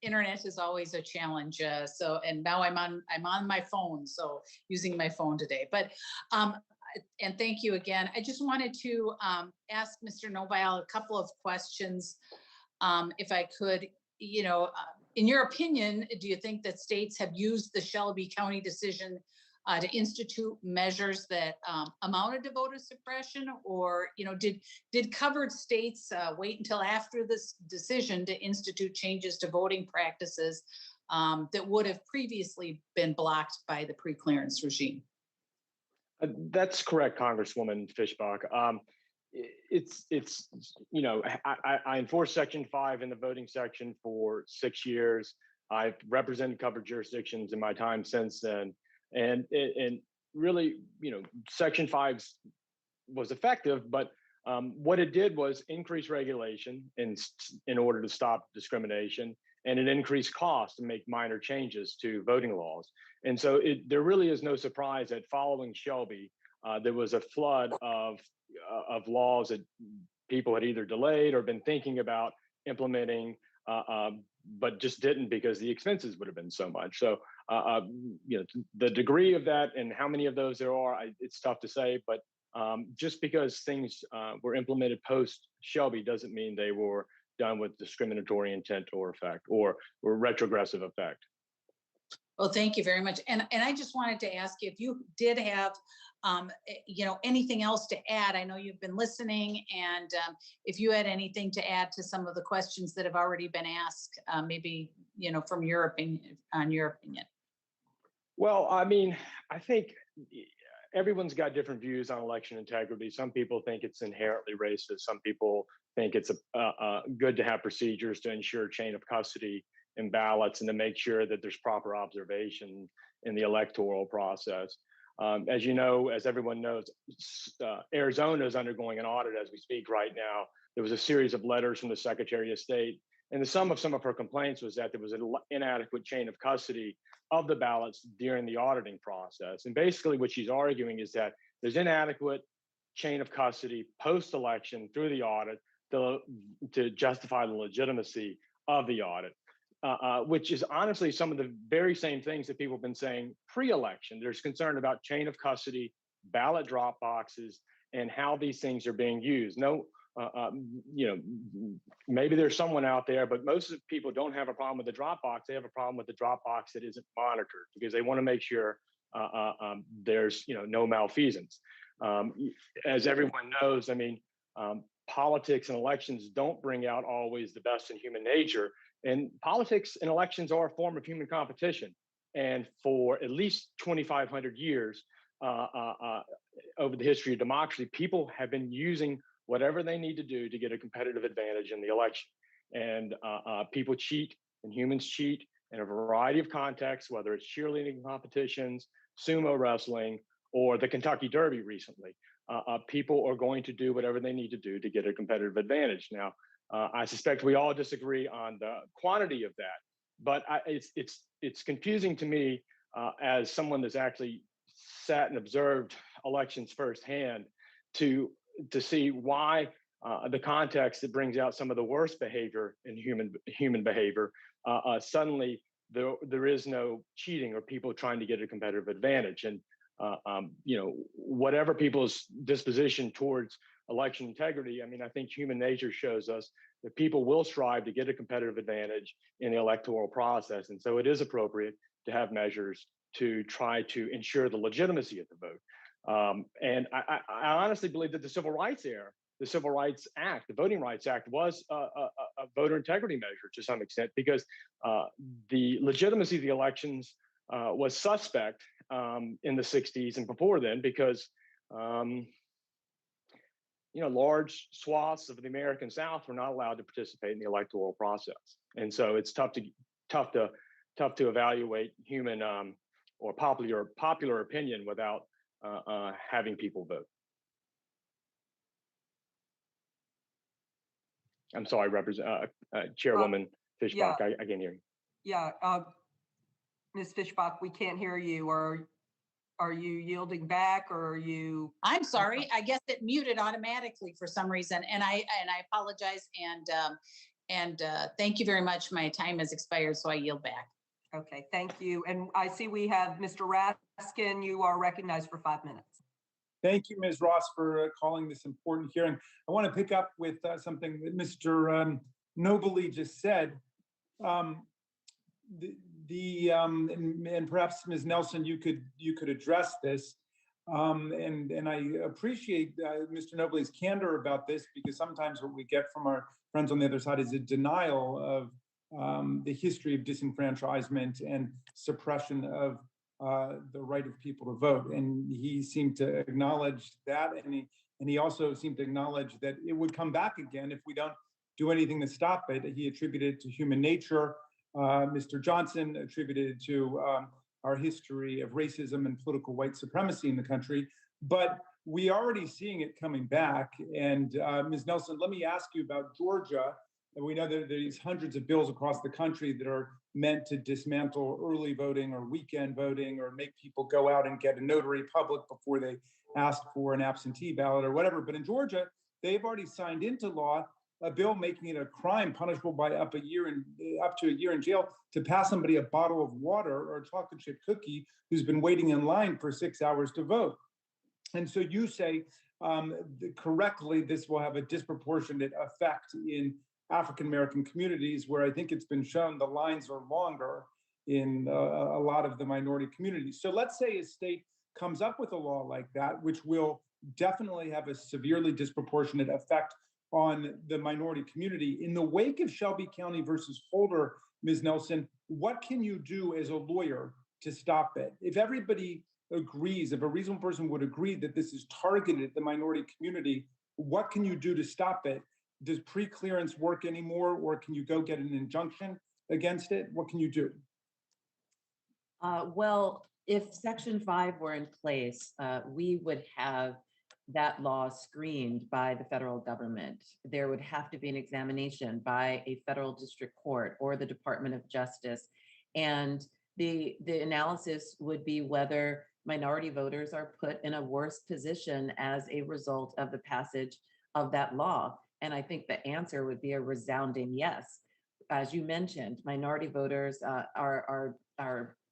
internet is always a challenge. And now I'm on my phone, so using my phone today. But and thank you again. I just wanted to ask Mr. Nobile a couple of questions, if I could. In your opinion, do you think that states have used the Shelby County decision to institute measures that amounted to voter suppression, or did covered states wait until after this decision to institute changes to voting practices that would have previously been blocked by the pre-clearance regime? That's correct, Congresswoman Fishbach. I enforced Section 5 in the voting section for 6 years. I've represented covered jurisdictions in my time since then. And really, Section 5 was effective, but what it did was increase regulation in order to stop discrimination, and it increased costs to make minor changes to voting laws. And so there really is no surprise that following Shelby, there was a flood of laws that people had either delayed or been thinking about implementing, but just didn't because the expenses would have been so much. So, the degree of that and how many of those there are, it's tough to say, but just because things were implemented post Shelby doesn't mean they were done with discriminatory intent or effect or retrogressive effect. Well, thank you very much. And I just wanted to ask you if you did have, anything else to add. I know you've been listening, and if you had anything to add to some of the questions that have already been asked, maybe, from your opinion, on your opinion. Well, I mean, I think everyone's got different views on election integrity. Some people think it's inherently racist. Some people think it's good to have procedures to ensure chain of custody in ballots and to make sure that there's proper observation in the electoral process. As you know, as everyone knows, Arizona is undergoing an audit as we speak right now. There was a series of letters from the Secretary of State, and the sum of some of her complaints was that there was an inadequate chain of custody of the ballots during the auditing process. And basically what she's arguing is that there's inadequate chain of custody post-election through the audit to justify the legitimacy of the audit. Which is honestly some of the very same things that people have been saying pre-election. There's concern about chain of custody, ballot drop boxes, and how these things are being used. Maybe there's someone out there, but most of the people don't have a problem with the drop box. They have a problem with the drop box that isn't monitored because they want to make sure there's no malfeasance. As everyone knows, I mean, politics and elections don't bring out always the best in human nature. And politics and elections are a form of human competition. And for at least 2,500 years over the history of democracy, people have been using whatever they need to do to get a competitive advantage in the election. And people cheat and humans cheat in a variety of contexts, whether it's cheerleading competitions, sumo wrestling, or the Kentucky Derby recently. People are going to do whatever they need to do to get a competitive advantage. Now, I suspect we all disagree on the quantity of that, but it's confusing to me as someone that's actually sat and observed elections firsthand to see why the context that brings out some of the worst behavior in human behavior, suddenly there is no cheating or people trying to get a competitive advantage. And whatever people's disposition towards election integrity, I mean, I think human nature shows us that people will strive to get a competitive advantage in the electoral process. And so it is appropriate to have measures to try to ensure the legitimacy of the vote. And I honestly believe that the Civil Rights era, the Civil Rights Act, the Voting Rights Act was a voter integrity measure to some extent because the legitimacy of the elections was suspect in the 60s and before then because large swaths of the American South were not allowed to participate in the electoral process, and so it's tough to evaluate human or popular opinion without having people vote. I'm sorry, Chairwoman Fishbach, yeah. I can't hear you. Yeah, Ms. Fishbach, we can't hear you. Are you yielding back, or are you? I'm sorry. I guess it muted automatically for some reason, and I apologize. And thank you very much. My time has expired, so I yield back. Okay, thank you. And I see we have Mr. Raskin. You are recognized for 5 minutes. Thank you, Ms. Ross, for calling this important hearing. I want to pick up with something that Mr. Nobley just said. And perhaps Ms. Nelson, you could address this. And I appreciate Mr. Nobley's candor about this, because sometimes what we get from our friends on the other side is a denial of the history of disenfranchisement and suppression of the right of people to vote. And he seemed to acknowledge that, and he also seemed to acknowledge that it would come back again if we don't do anything to stop it. He attributed it to human nature. Mr. Johnson attributed it to our history of racism and political white supremacy in the country. But we are already seeing it coming back. And Ms. Nelson, let me ask you about Georgia. And we know that there's hundreds of bills across the country that are meant to dismantle early voting or weekend voting, or make people go out and get a notary public before they ask for an absentee ballot or whatever. But in Georgia, they've already signed into law a bill making it a crime punishable by up to a year in jail to pass somebody a bottle of water or a chocolate chip cookie who's been waiting in line for 6 hours to vote. And so you say correctly, this will have a disproportionate effect in African-American communities, where I think it's been shown the lines are longer in a lot of the minority communities. So let's say a state comes up with a law like that, which will definitely have a severely disproportionate effect on the minority community. In the wake of Shelby County versus Holder, Ms. Nelson, what can you do as a lawyer to stop it? If everybody agrees, if a reasonable person would agree that this is targeted at the minority community, what can you do to stop it? Does pre-clearance work anymore, or can you go get an injunction against it? What can you do? Well, if Section 5 were in place, we would have that law screened by the federal government. There would have to be an examination by a federal district court or the Department of Justice. And the analysis would be whether minority voters are put in a worse position as a result of the passage of that law. And I think the answer would be a resounding yes. As you mentioned, minority voters are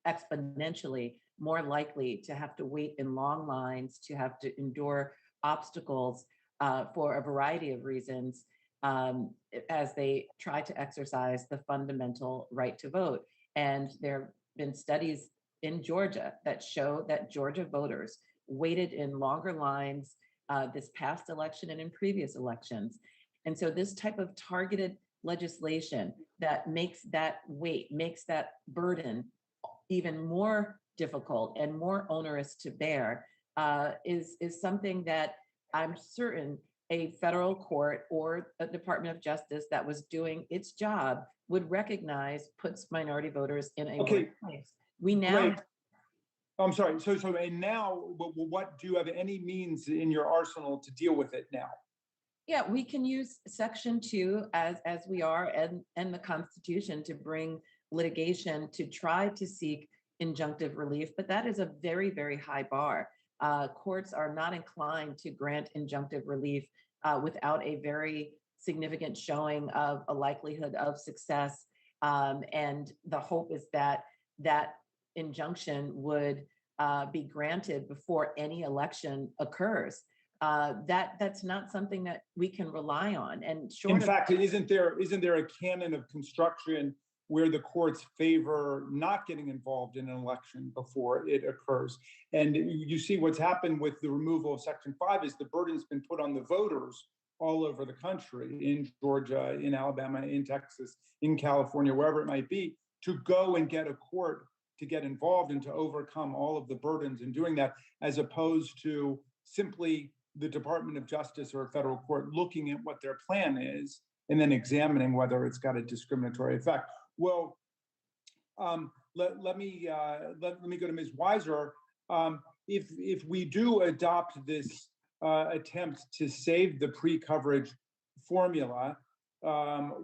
exponentially more likely to have to wait in long lines, to have to endure obstacles for a variety of reasons as they try to exercise the fundamental right to vote. And there have been studies in Georgia that show that Georgia voters waited in longer lines this past election and in previous elections. And so this type of targeted legislation that makes that wait, makes that burden even more difficult and more onerous to bear is something that I'm certain a federal court or a Department of Justice that was doing its job would recognize puts minority voters in a worse place. We now. Great. I'm sorry. So and now, what do you have any means in your arsenal to deal with it now? Yeah, we can use Section 2 as we are and the Constitution to bring litigation to try to seek injunctive relief, but that is a very, very high bar. Courts are not inclined to grant injunctive relief without a very significant showing of a likelihood of success. And the hope is that that injunction would be granted before any election occurs. That's not something that we can rely on. And in fact, isn't there a canon of construction where the courts favor not getting involved in an election before it occurs? And you see what's happened with the removal of Section 5 is the burden's been put on the voters all over the country, in Georgia, in Alabama, in Texas, in California, wherever it might be, to go and get a court to get involved and to overcome all of the burdens in doing that, as opposed to simply the Department of Justice or a federal court looking at what their plan is and then examining whether it's got a discriminatory effect. Well, let me go to Ms. Weiser. If we do adopt this attempt to save the pre-coverage formula,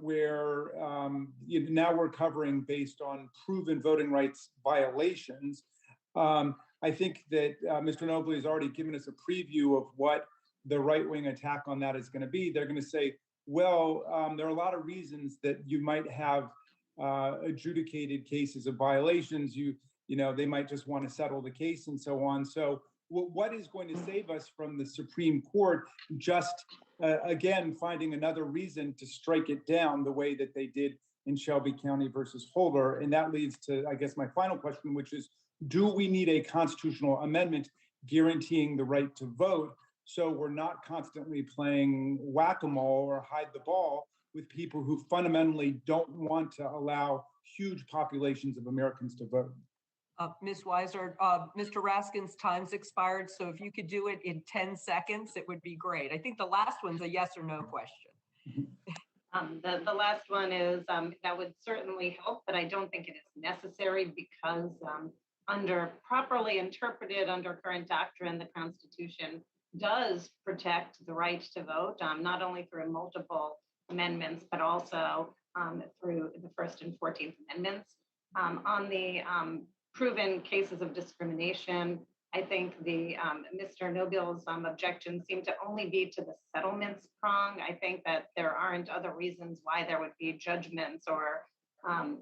where now we're covering based on proven voting rights violations, I think that Mr. Nobley has already given us a preview of what the right-wing attack on that is going to be. They're going to say, well, there are a lot of reasons that you might have adjudicated cases of violations. They might just want to settle the case and so on. So what is going to save us from the Supreme Court just, again, finding another reason to strike it down the way that they did in Shelby County versus Holder? And that leads to, I guess, my final question, which is, do we need a constitutional amendment guaranteeing the right to vote so we're not constantly playing whack-a-mole or hide the ball with people who fundamentally don't want to allow huge populations of Americans to vote? Ms. Weiser, Mr. Raskin's time's expired, so if you could do it in 10 seconds, it would be great. I think the last one's a yes or no question. The last one is that would certainly help, but I don't think it is necessary because properly interpreted under current doctrine, the Constitution does protect the right to vote, not only through multiple amendments, but also through the First and 14th Amendments. On the proven cases of discrimination, I think the Mr. Noble's objections seem to only be to the settlements prong. I think that there aren't other reasons why there would be judgments or, and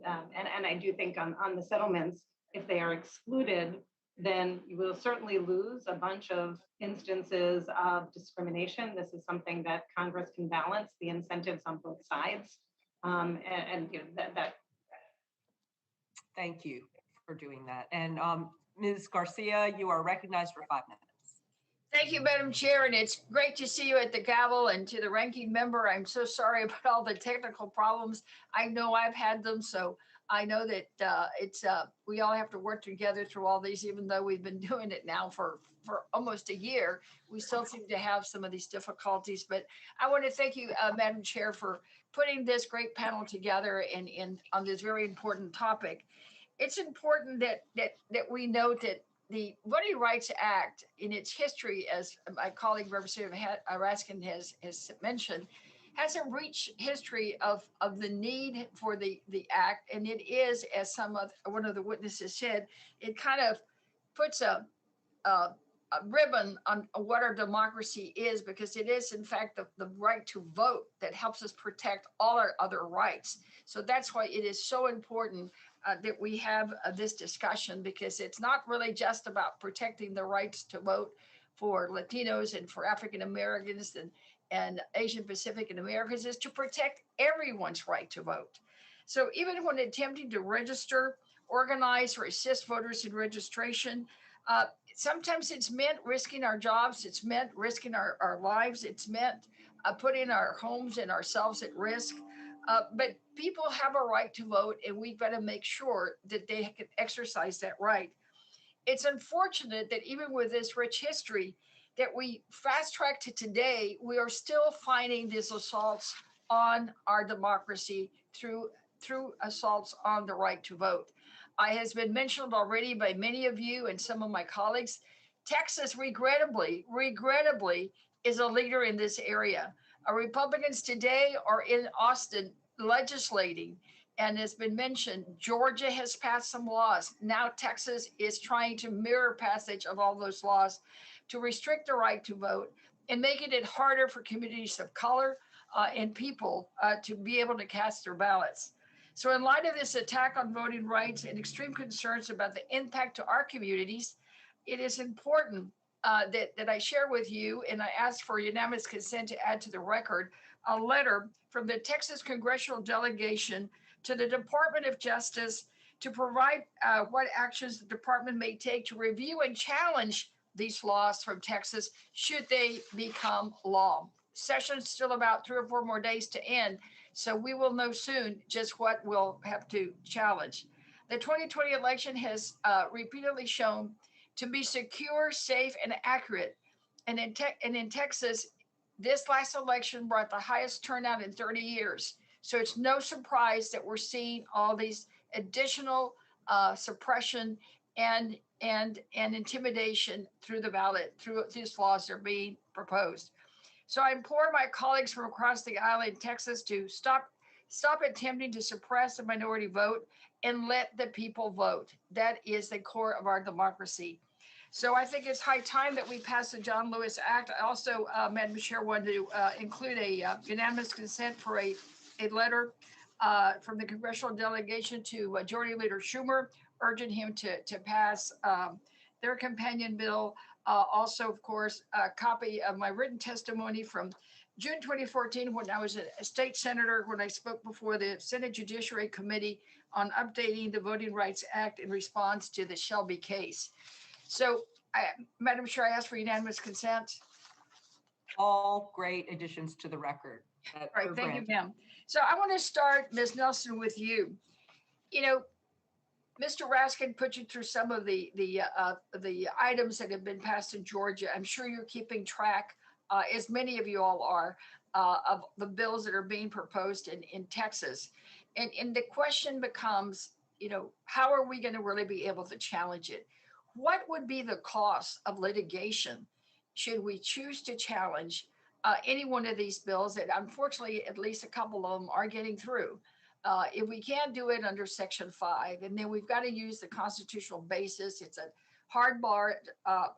I do think on the settlements, if they are excluded then you will certainly lose a bunch of instances of discrimination. This is something that Congress can balance the incentives on both sides. And you know, that. Thank you for doing that. And Ms. Garcia, you are recognized for 5 minutes. Thank you, Madam Chair, and it's great to see you at the gavel. And to the ranking member, I'm so sorry about all the technical problems. I know I've had them, so I know that we all have to work together through all these, even though we've been doing it now for almost a year. We still seem to have some of these difficulties, but I want to thank you, Madam Chair, for putting this great panel together and on this very important topic. It's important that we note that the Voting Rights Act, in its history, as my colleague Representative Raskin has mentioned, has a rich history of the need for the act, and it is, as one of the witnesses said, it kind of puts a ribbon on what our democracy is, because it is in fact the right to vote that helps us protect all our other rights. So that's why it is so important that we have this discussion, because it's not really just about protecting the rights to vote for Latinos and for African Americans and Asian Pacific and Americans, is to protect everyone's right to vote. So even when attempting to register, organize, or assist voters in registration, sometimes it's meant risking our jobs, it's meant risking our lives, it's meant putting our homes and ourselves at risk. But people have a right to vote, and we've got to make sure that they can exercise that right. It's unfortunate that even with this rich history that we fast track to today, we are still finding these assaults on our democracy through assaults on the right to vote. It has been mentioned already by many of you and some of my colleagues. Texas, regrettably, is a leader in this area. Our Republicans today are in Austin legislating, and has been mentioned, Georgia has passed some laws. Now Texas is trying to mirror passage of all those laws to restrict the right to vote and making it harder for communities of color and people to be able to cast their ballots. So in light of this attack on voting rights and extreme concerns about the impact to our communities, it is important that I share with you, and I ask for unanimous consent to add to the record, a letter from the Texas Congressional Delegation to the Department of Justice to provide what actions the department may take to review and challenge these laws from Texas should they become law. Session's still about 3 or 4 more days to end, so we will know soon just what we'll have to challenge. The 2020 election has repeatedly shown to be secure, safe, and accurate. And in Texas, this last election brought the highest turnout in 30 years. So it's no surprise that we're seeing all these additional suppression and intimidation through the ballot, through these laws that are being proposed. So I implore my colleagues from across the aisle in Texas to stop attempting to suppress the minority vote and let the people vote. That is the core of our democracy. So I think it's high time that we pass the John Lewis Act. I also, Madam Chair, wanted to include a unanimous consent for a letter from the congressional delegation to Majority Leader Schumer, urging him to pass their companion bill. Also, of course, a copy of my written testimony from June 2014, when I was a state senator, when I spoke before the Senate Judiciary Committee on updating the Voting Rights Act in response to the Shelby case. So, Madam Chair, I ask for unanimous consent. All great additions to the record. All right, thank you, ma'am. So I want to start, Ms. Nelson, with you. You know, Mr. Raskin put you through some of the items that have been passed in Georgia. I'm sure you're keeping track, as many of you all are, of the bills that are being proposed in Texas. And the question becomes, you know, how are we going to really be able to challenge it? What would be the cost of litigation should we choose to challenge any one of these bills that unfortunately at least a couple of them are getting through? If we can't do it under Section 5, and then we've got to use the constitutional basis, it's a hard bar,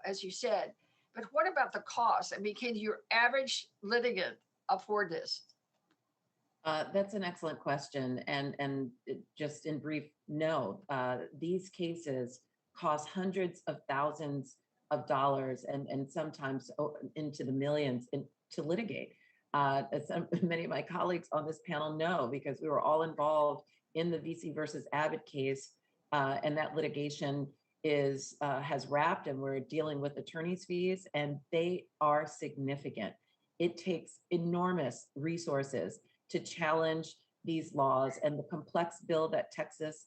as you said. But what about the cost? I mean, can your average litigant afford this? That's an excellent question. And just in brief, no, these cases cost hundreds of thousands of dollars and sometimes into the millions to litigate. As many of my colleagues on this panel know, because we were all involved in the VC versus Abbott case, and that litigation has wrapped, and we're dealing with attorney's fees, and they are significant. It takes enormous resources to challenge these laws, and the complex bill that Texas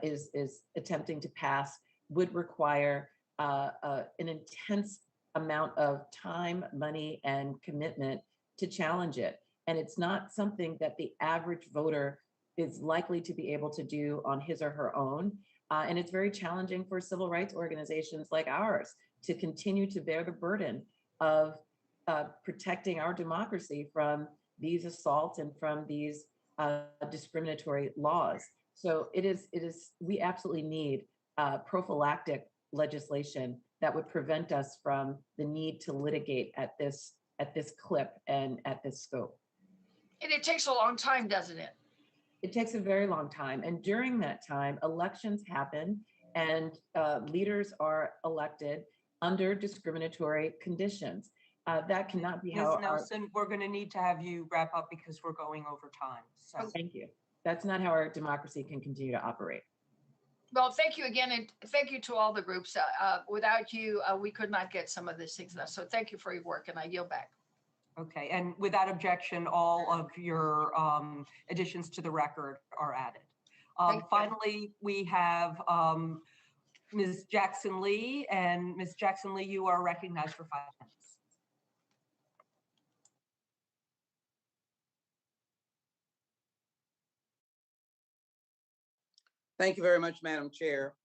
is attempting to pass would require an intense amount of time, money, and commitment to challenge it. And it's not something that the average voter is likely to be able to do on his or her own. And it's very challenging for civil rights organizations like ours to continue to bear the burden of protecting our democracy from these assaults and from these discriminatory laws. So we absolutely need prophylactic legislation that would prevent us from the need to litigate at this clip and at this scope. And it takes a long time, doesn't it? It takes a very long time. And during that time, elections happen and leaders are elected under discriminatory conditions. That cannot be how. Ms. Nelson, we're going to need to have you wrap up because we're going over time. So thank you. That's not how our democracy can continue to operate. Well, thank you again, and thank you to all the groups. Without you, we could not get some of these things done. So thank you for your work, and I yield back. Okay, and without objection, all of your additions to the record are added. Finally, we have Ms. Jackson Lee, and Ms. Jackson Lee, you are recognized for 5 minutes. Thank you very much, Madam Chair.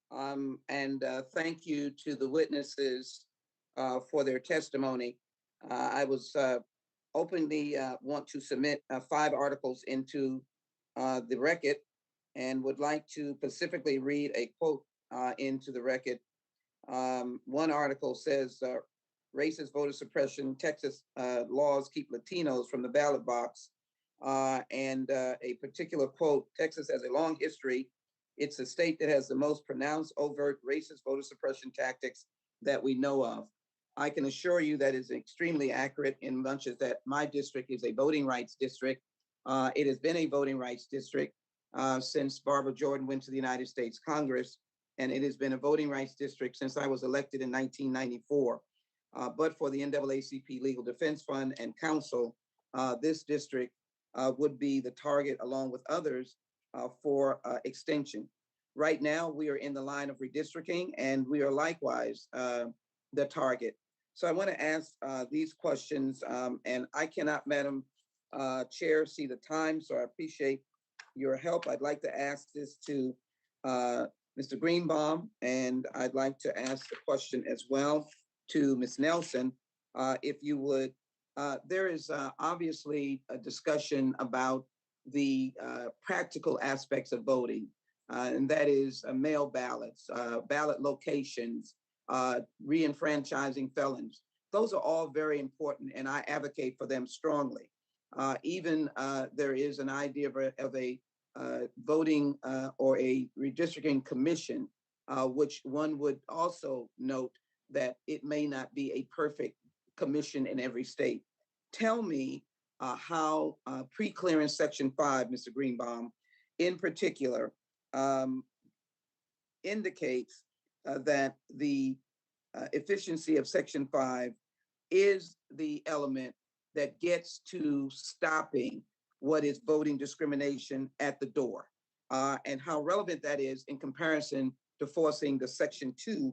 And thank you to the witnesses for their testimony. I was openly want to submit 5 articles into the record and would like to specifically read a quote into the record. One article says, racist voter suppression, Texas laws keep Latinos from the ballot box. And a particular quote, Texas has a long history. It's a state that has the most pronounced overt racist voter suppression tactics that we know of. I can assure you that is extremely accurate in much as that my district is a voting rights district. It has been a voting rights district since Barbara Jordan went to the United States Congress, and it has been a voting rights district since I was elected in 1994. But for the NAACP Legal Defense Fund and Council, this district would be the target along with others for extinction. Right now, we are in the line of redistricting, and we are likewise the target. So I want to ask these questions, and I cannot, Madam Chair, see the time, so I appreciate your help. I'd like to ask this to Mr. Greenbaum, and I'd like to ask the question as well to Ms. Nelson, if you would. There is obviously a discussion about the practical aspects of voting, and that is mail ballots, ballot locations, re-enfranchising felons. Those are all very important, and I advocate for them strongly. Even there is an idea of a voting or a redistricting commission, which one would also note that it may not be a perfect commission in every state. Tell me how pre-clearance Section 5, Mr. Greenbaum, in particular, indicates that the efficiency of Section 5 is the element that gets to stopping what is voting discrimination at the door, and how relevant that is in comparison to forcing the Section 2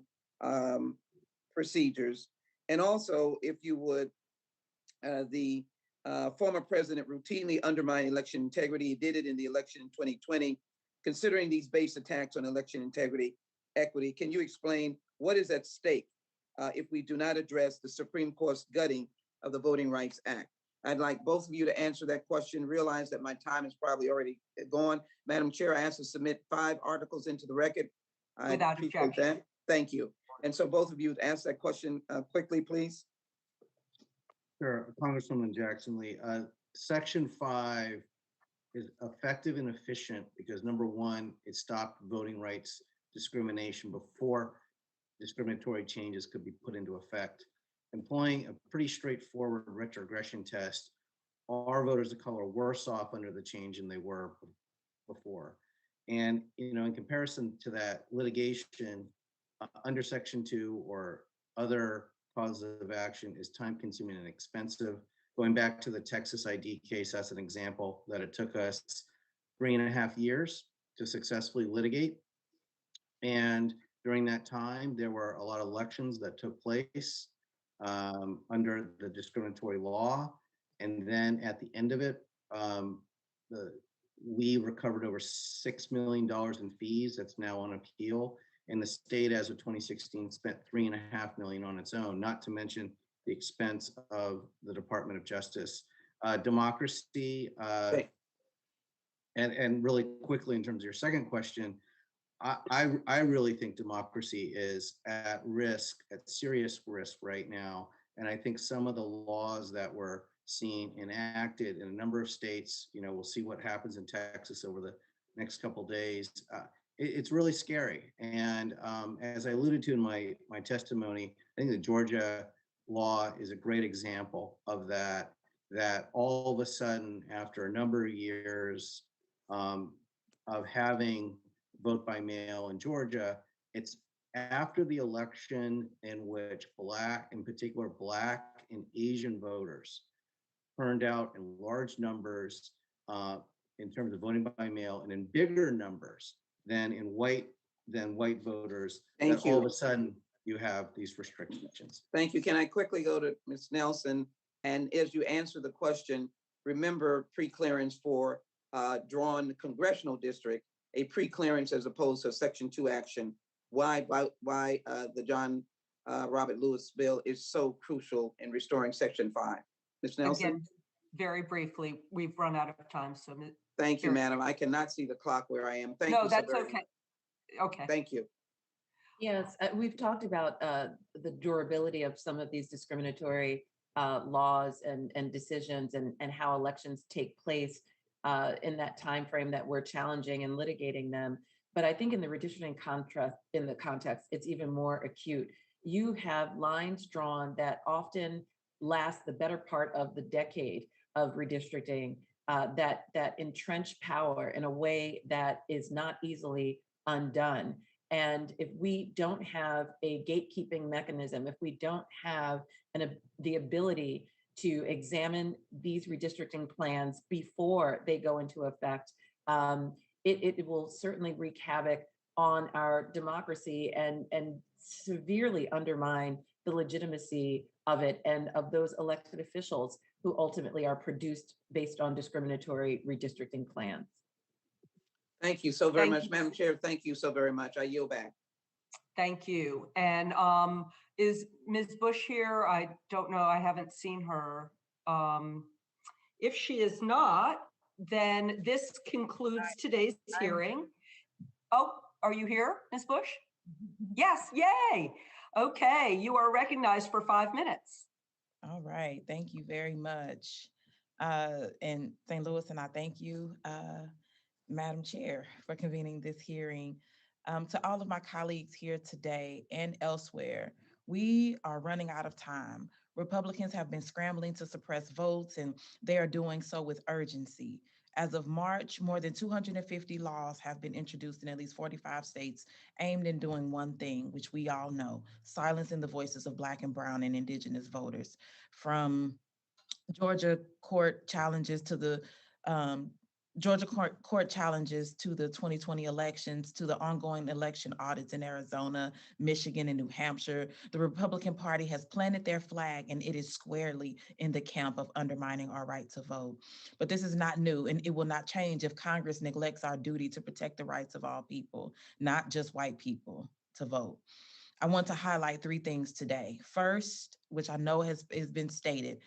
procedures. And also, if you would, the former president routinely undermined election integrity. He did it in the election in 2020. Considering these base attacks on election integrity, equity, can you explain what is at stake if we do not address the Supreme Court's gutting of the Voting Rights Act? I'd like both of you to answer that question. Realize that my time is probably already gone. Madam Chair, I asked to submit 5 articles into the record. I appreciate that. Thank you. And so both of you answer that question quickly, please. Sure, Congresswoman Jackson Lee. Section 5 is effective and efficient because number one, it stopped voting rights discrimination before discriminatory changes could be put into effect. Employing a pretty straightforward retrogression test, are voters of color worse off under the change than they were before? And, in comparison to that, litigation under Section 2 or other causes of action is time consuming and expensive. Going back to the Texas ID case, that's an example that it took us 3.5 years to successfully litigate. And during that time, there were a lot of elections that took place under the discriminatory law. And then at the end of it, we recovered over $6 million in fees. That's now on appeal. And the state, as of 2016, spent $3.5 million on its own, not to mention the expense of the Department of Justice. Democracy, and really quickly in terms of your second question, I really think democracy is at risk, at serious risk right now. And I think some of the laws that we're seeing enacted in a number of states, we'll see what happens in Texas over the next couple of days. It's really scary. And as I alluded to in my testimony, I think the Georgia law is a great example of that all of a sudden, after a number of years of having vote by mail in Georgia, it's after the election in which in particular Black and Asian voters turned out in large numbers in terms of voting by mail, and in bigger numbers than white voters. Thank you. All of a sudden you have these restrictions. Thank you. Can I quickly go to Ms. Nelson? And as you answer the question, remember pre-clearance for drawn congressional district, a pre-clearance as opposed to a Section 2 action. Why the John Robert Lewis bill is so crucial in restoring Section 5. Ms. Nelson? Again, very briefly, we've run out of time, so. Thank you, madam. I cannot see the clock where I am. Thank you. No, that's okay. Okay. Thank you. Yes, we've talked about the durability of some of these discriminatory laws and decisions and how elections take place in that time frame that we're challenging and litigating them. But I think in the redistricting context, it's even more acute. You have lines drawn that often last the better part of the decade of redistricting that entrench power in a way that is not easily undone. And if we don't have a gatekeeping mechanism, if we don't have the ability to examine these redistricting plans before they go into effect, it will certainly wreak havoc on our democracy and severely undermine the legitimacy of it and of those elected officials who ultimately are produced based on discriminatory redistricting plans. Thank you so very much, Madam Chair. Thank you so very much. I yield back. Thank you. And is Ms. Bush here? I don't know. I haven't seen her. If she is not, then this concludes today's hearing. Oh, are you here, Ms. Bush? Yes, yay. Okay, you are recognized for 5 minutes. All right, thank you very much. And St. Louis, and I thank you, Madam Chair, for convening this hearing. To all of my colleagues here today and elsewhere, we are running out of time. Republicans have been scrambling to suppress votes, and they are doing so with urgency. As of March, more than 250 laws have been introduced in at least 45 states aimed in doing one thing, which we all know: silencing the voices of Black and Brown and Indigenous voters. From Georgia court challenges to the Georgia court challenges to the 2020 elections, to the ongoing election audits in Arizona, Michigan, and New Hampshire, the Republican Party has planted their flag, and it is squarely in the camp of undermining our right to vote. But this is not new, and it will not change if Congress neglects our duty to protect the rights of all people, not just white people, to vote. I want to highlight 3 things today. First, which I know has been stated,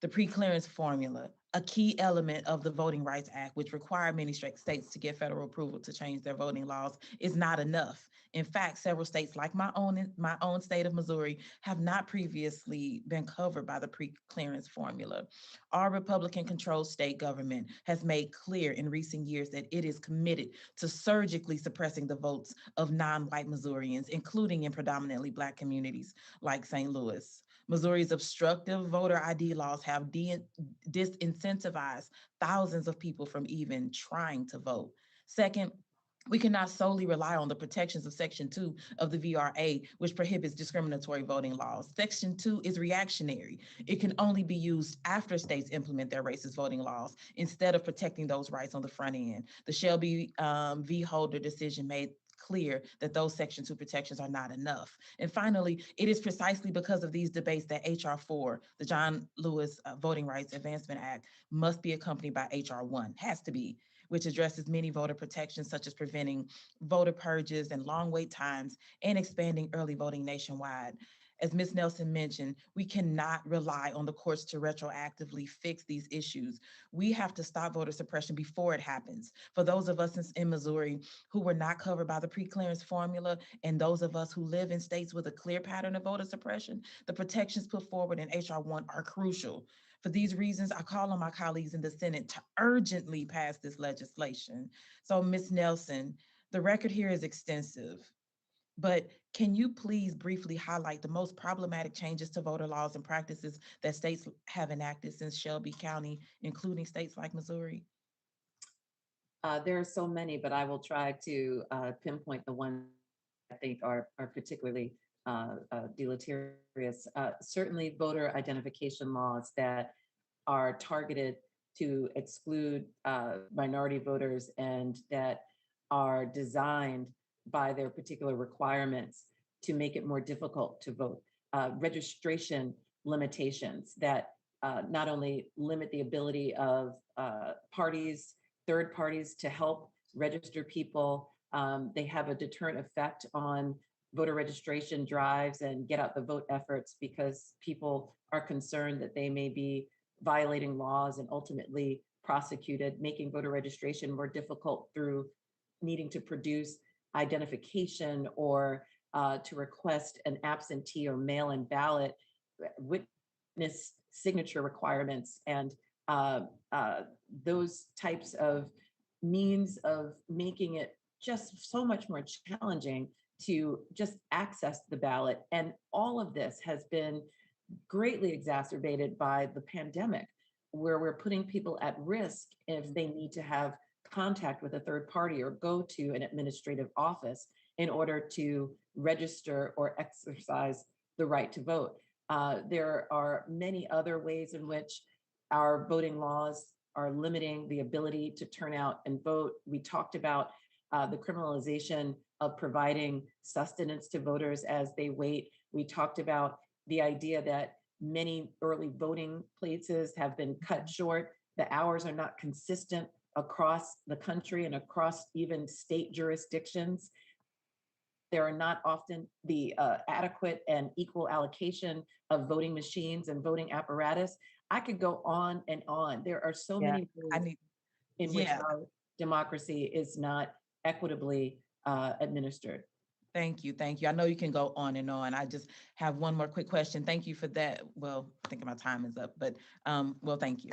The pre-clearance formula, a key element of the Voting Rights Act, which require many states to get federal approval to change their voting laws, is not enough. In fact, several states like my own state of Missouri have not previously been covered by the pre-clearance formula. Our Republican-controlled state government has made clear in recent years that it is committed to surgically suppressing the votes of non-white Missourians, including in predominantly Black communities like St. Louis. Missouri's obstructive voter ID laws have disincentivized thousands of people from even trying to vote. Second, we cannot solely rely on the protections of Section 2 of the VRA, which prohibits discriminatory voting laws. Section 2 is reactionary. It can only be used after states implement their racist voting laws instead of protecting those rights on the front end. The Shelby v. Holder decision made clear that those Section 2 protections are not enough. And finally, it is precisely because of these debates that H.R. 4, the John Lewis Voting Rights Advancement Act, must be accompanied by H.R. 1, has to be, which addresses many voter protections such as preventing voter purges and long wait times and expanding early voting nationwide. As Ms. Nelson mentioned, we cannot rely on the courts to retroactively fix these issues. We have to stop voter suppression before it happens. For those of us in Missouri who were not covered by the pre-clearance formula, and those of us who live in states with a clear pattern of voter suppression, the protections put forward in H.R. 1 are crucial. For these reasons, I call on my colleagues in the Senate to urgently pass this legislation. So, Ms. Nelson, the record here is extensive, but can you please briefly highlight the most problematic changes to voter laws and practices that states have enacted since Shelby County, including states like Missouri? There are so many, but I will try to pinpoint the ones I think are particularly deleterious. Certainly voter identification laws that are targeted to exclude minority voters and that are designed by their particular requirements to make it more difficult to vote. Registration limitations that not only limit the ability of third parties to help register people, they have a deterrent effect on voter registration drives and get out the vote efforts because people are concerned that they may be violating laws and ultimately prosecuted, making voter registration more difficult through needing to produce identification or to request an absentee or mail-in ballot, witness signature requirements, and those types of means of making it just so much more challenging to just access the ballot. And all of this has been greatly exacerbated by the pandemic, where we're putting people at risk if they need to have contact with a third party or go to an administrative office in order to register or exercise the right to vote. There are many other ways in which our voting laws are limiting the ability to turn out and vote. We talked about the criminalization of providing sustenance to voters as they wait. We talked about the idea that many early voting places have been cut short. The hours are not consistent across the country and across even state jurisdictions. There are not often the adequate and equal allocation of voting machines and voting apparatus. I could go on and on. There are so many ways in which our democracy is not equitably administered. Thank you. Thank you. I know you can go on and on. I just have one more quick question. Thank you for that. Well, I think my time is up, but well, thank you.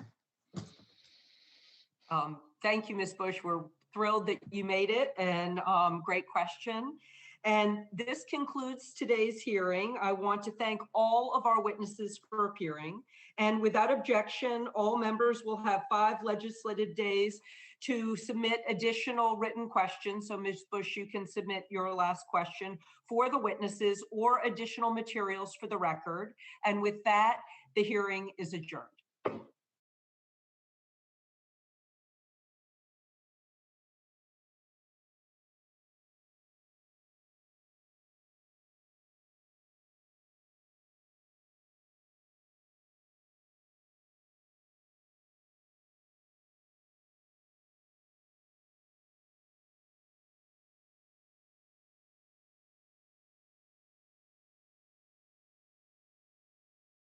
Thank you, Ms. Bush. We're thrilled that you made it, and great question. And this concludes today's hearing. I want to thank all of our witnesses for appearing. And without objection, all members will have 5 legislative days to submit additional written questions. So Ms. Bush, you can submit your last question for the witnesses or additional materials for the record. And with that, the hearing is adjourned.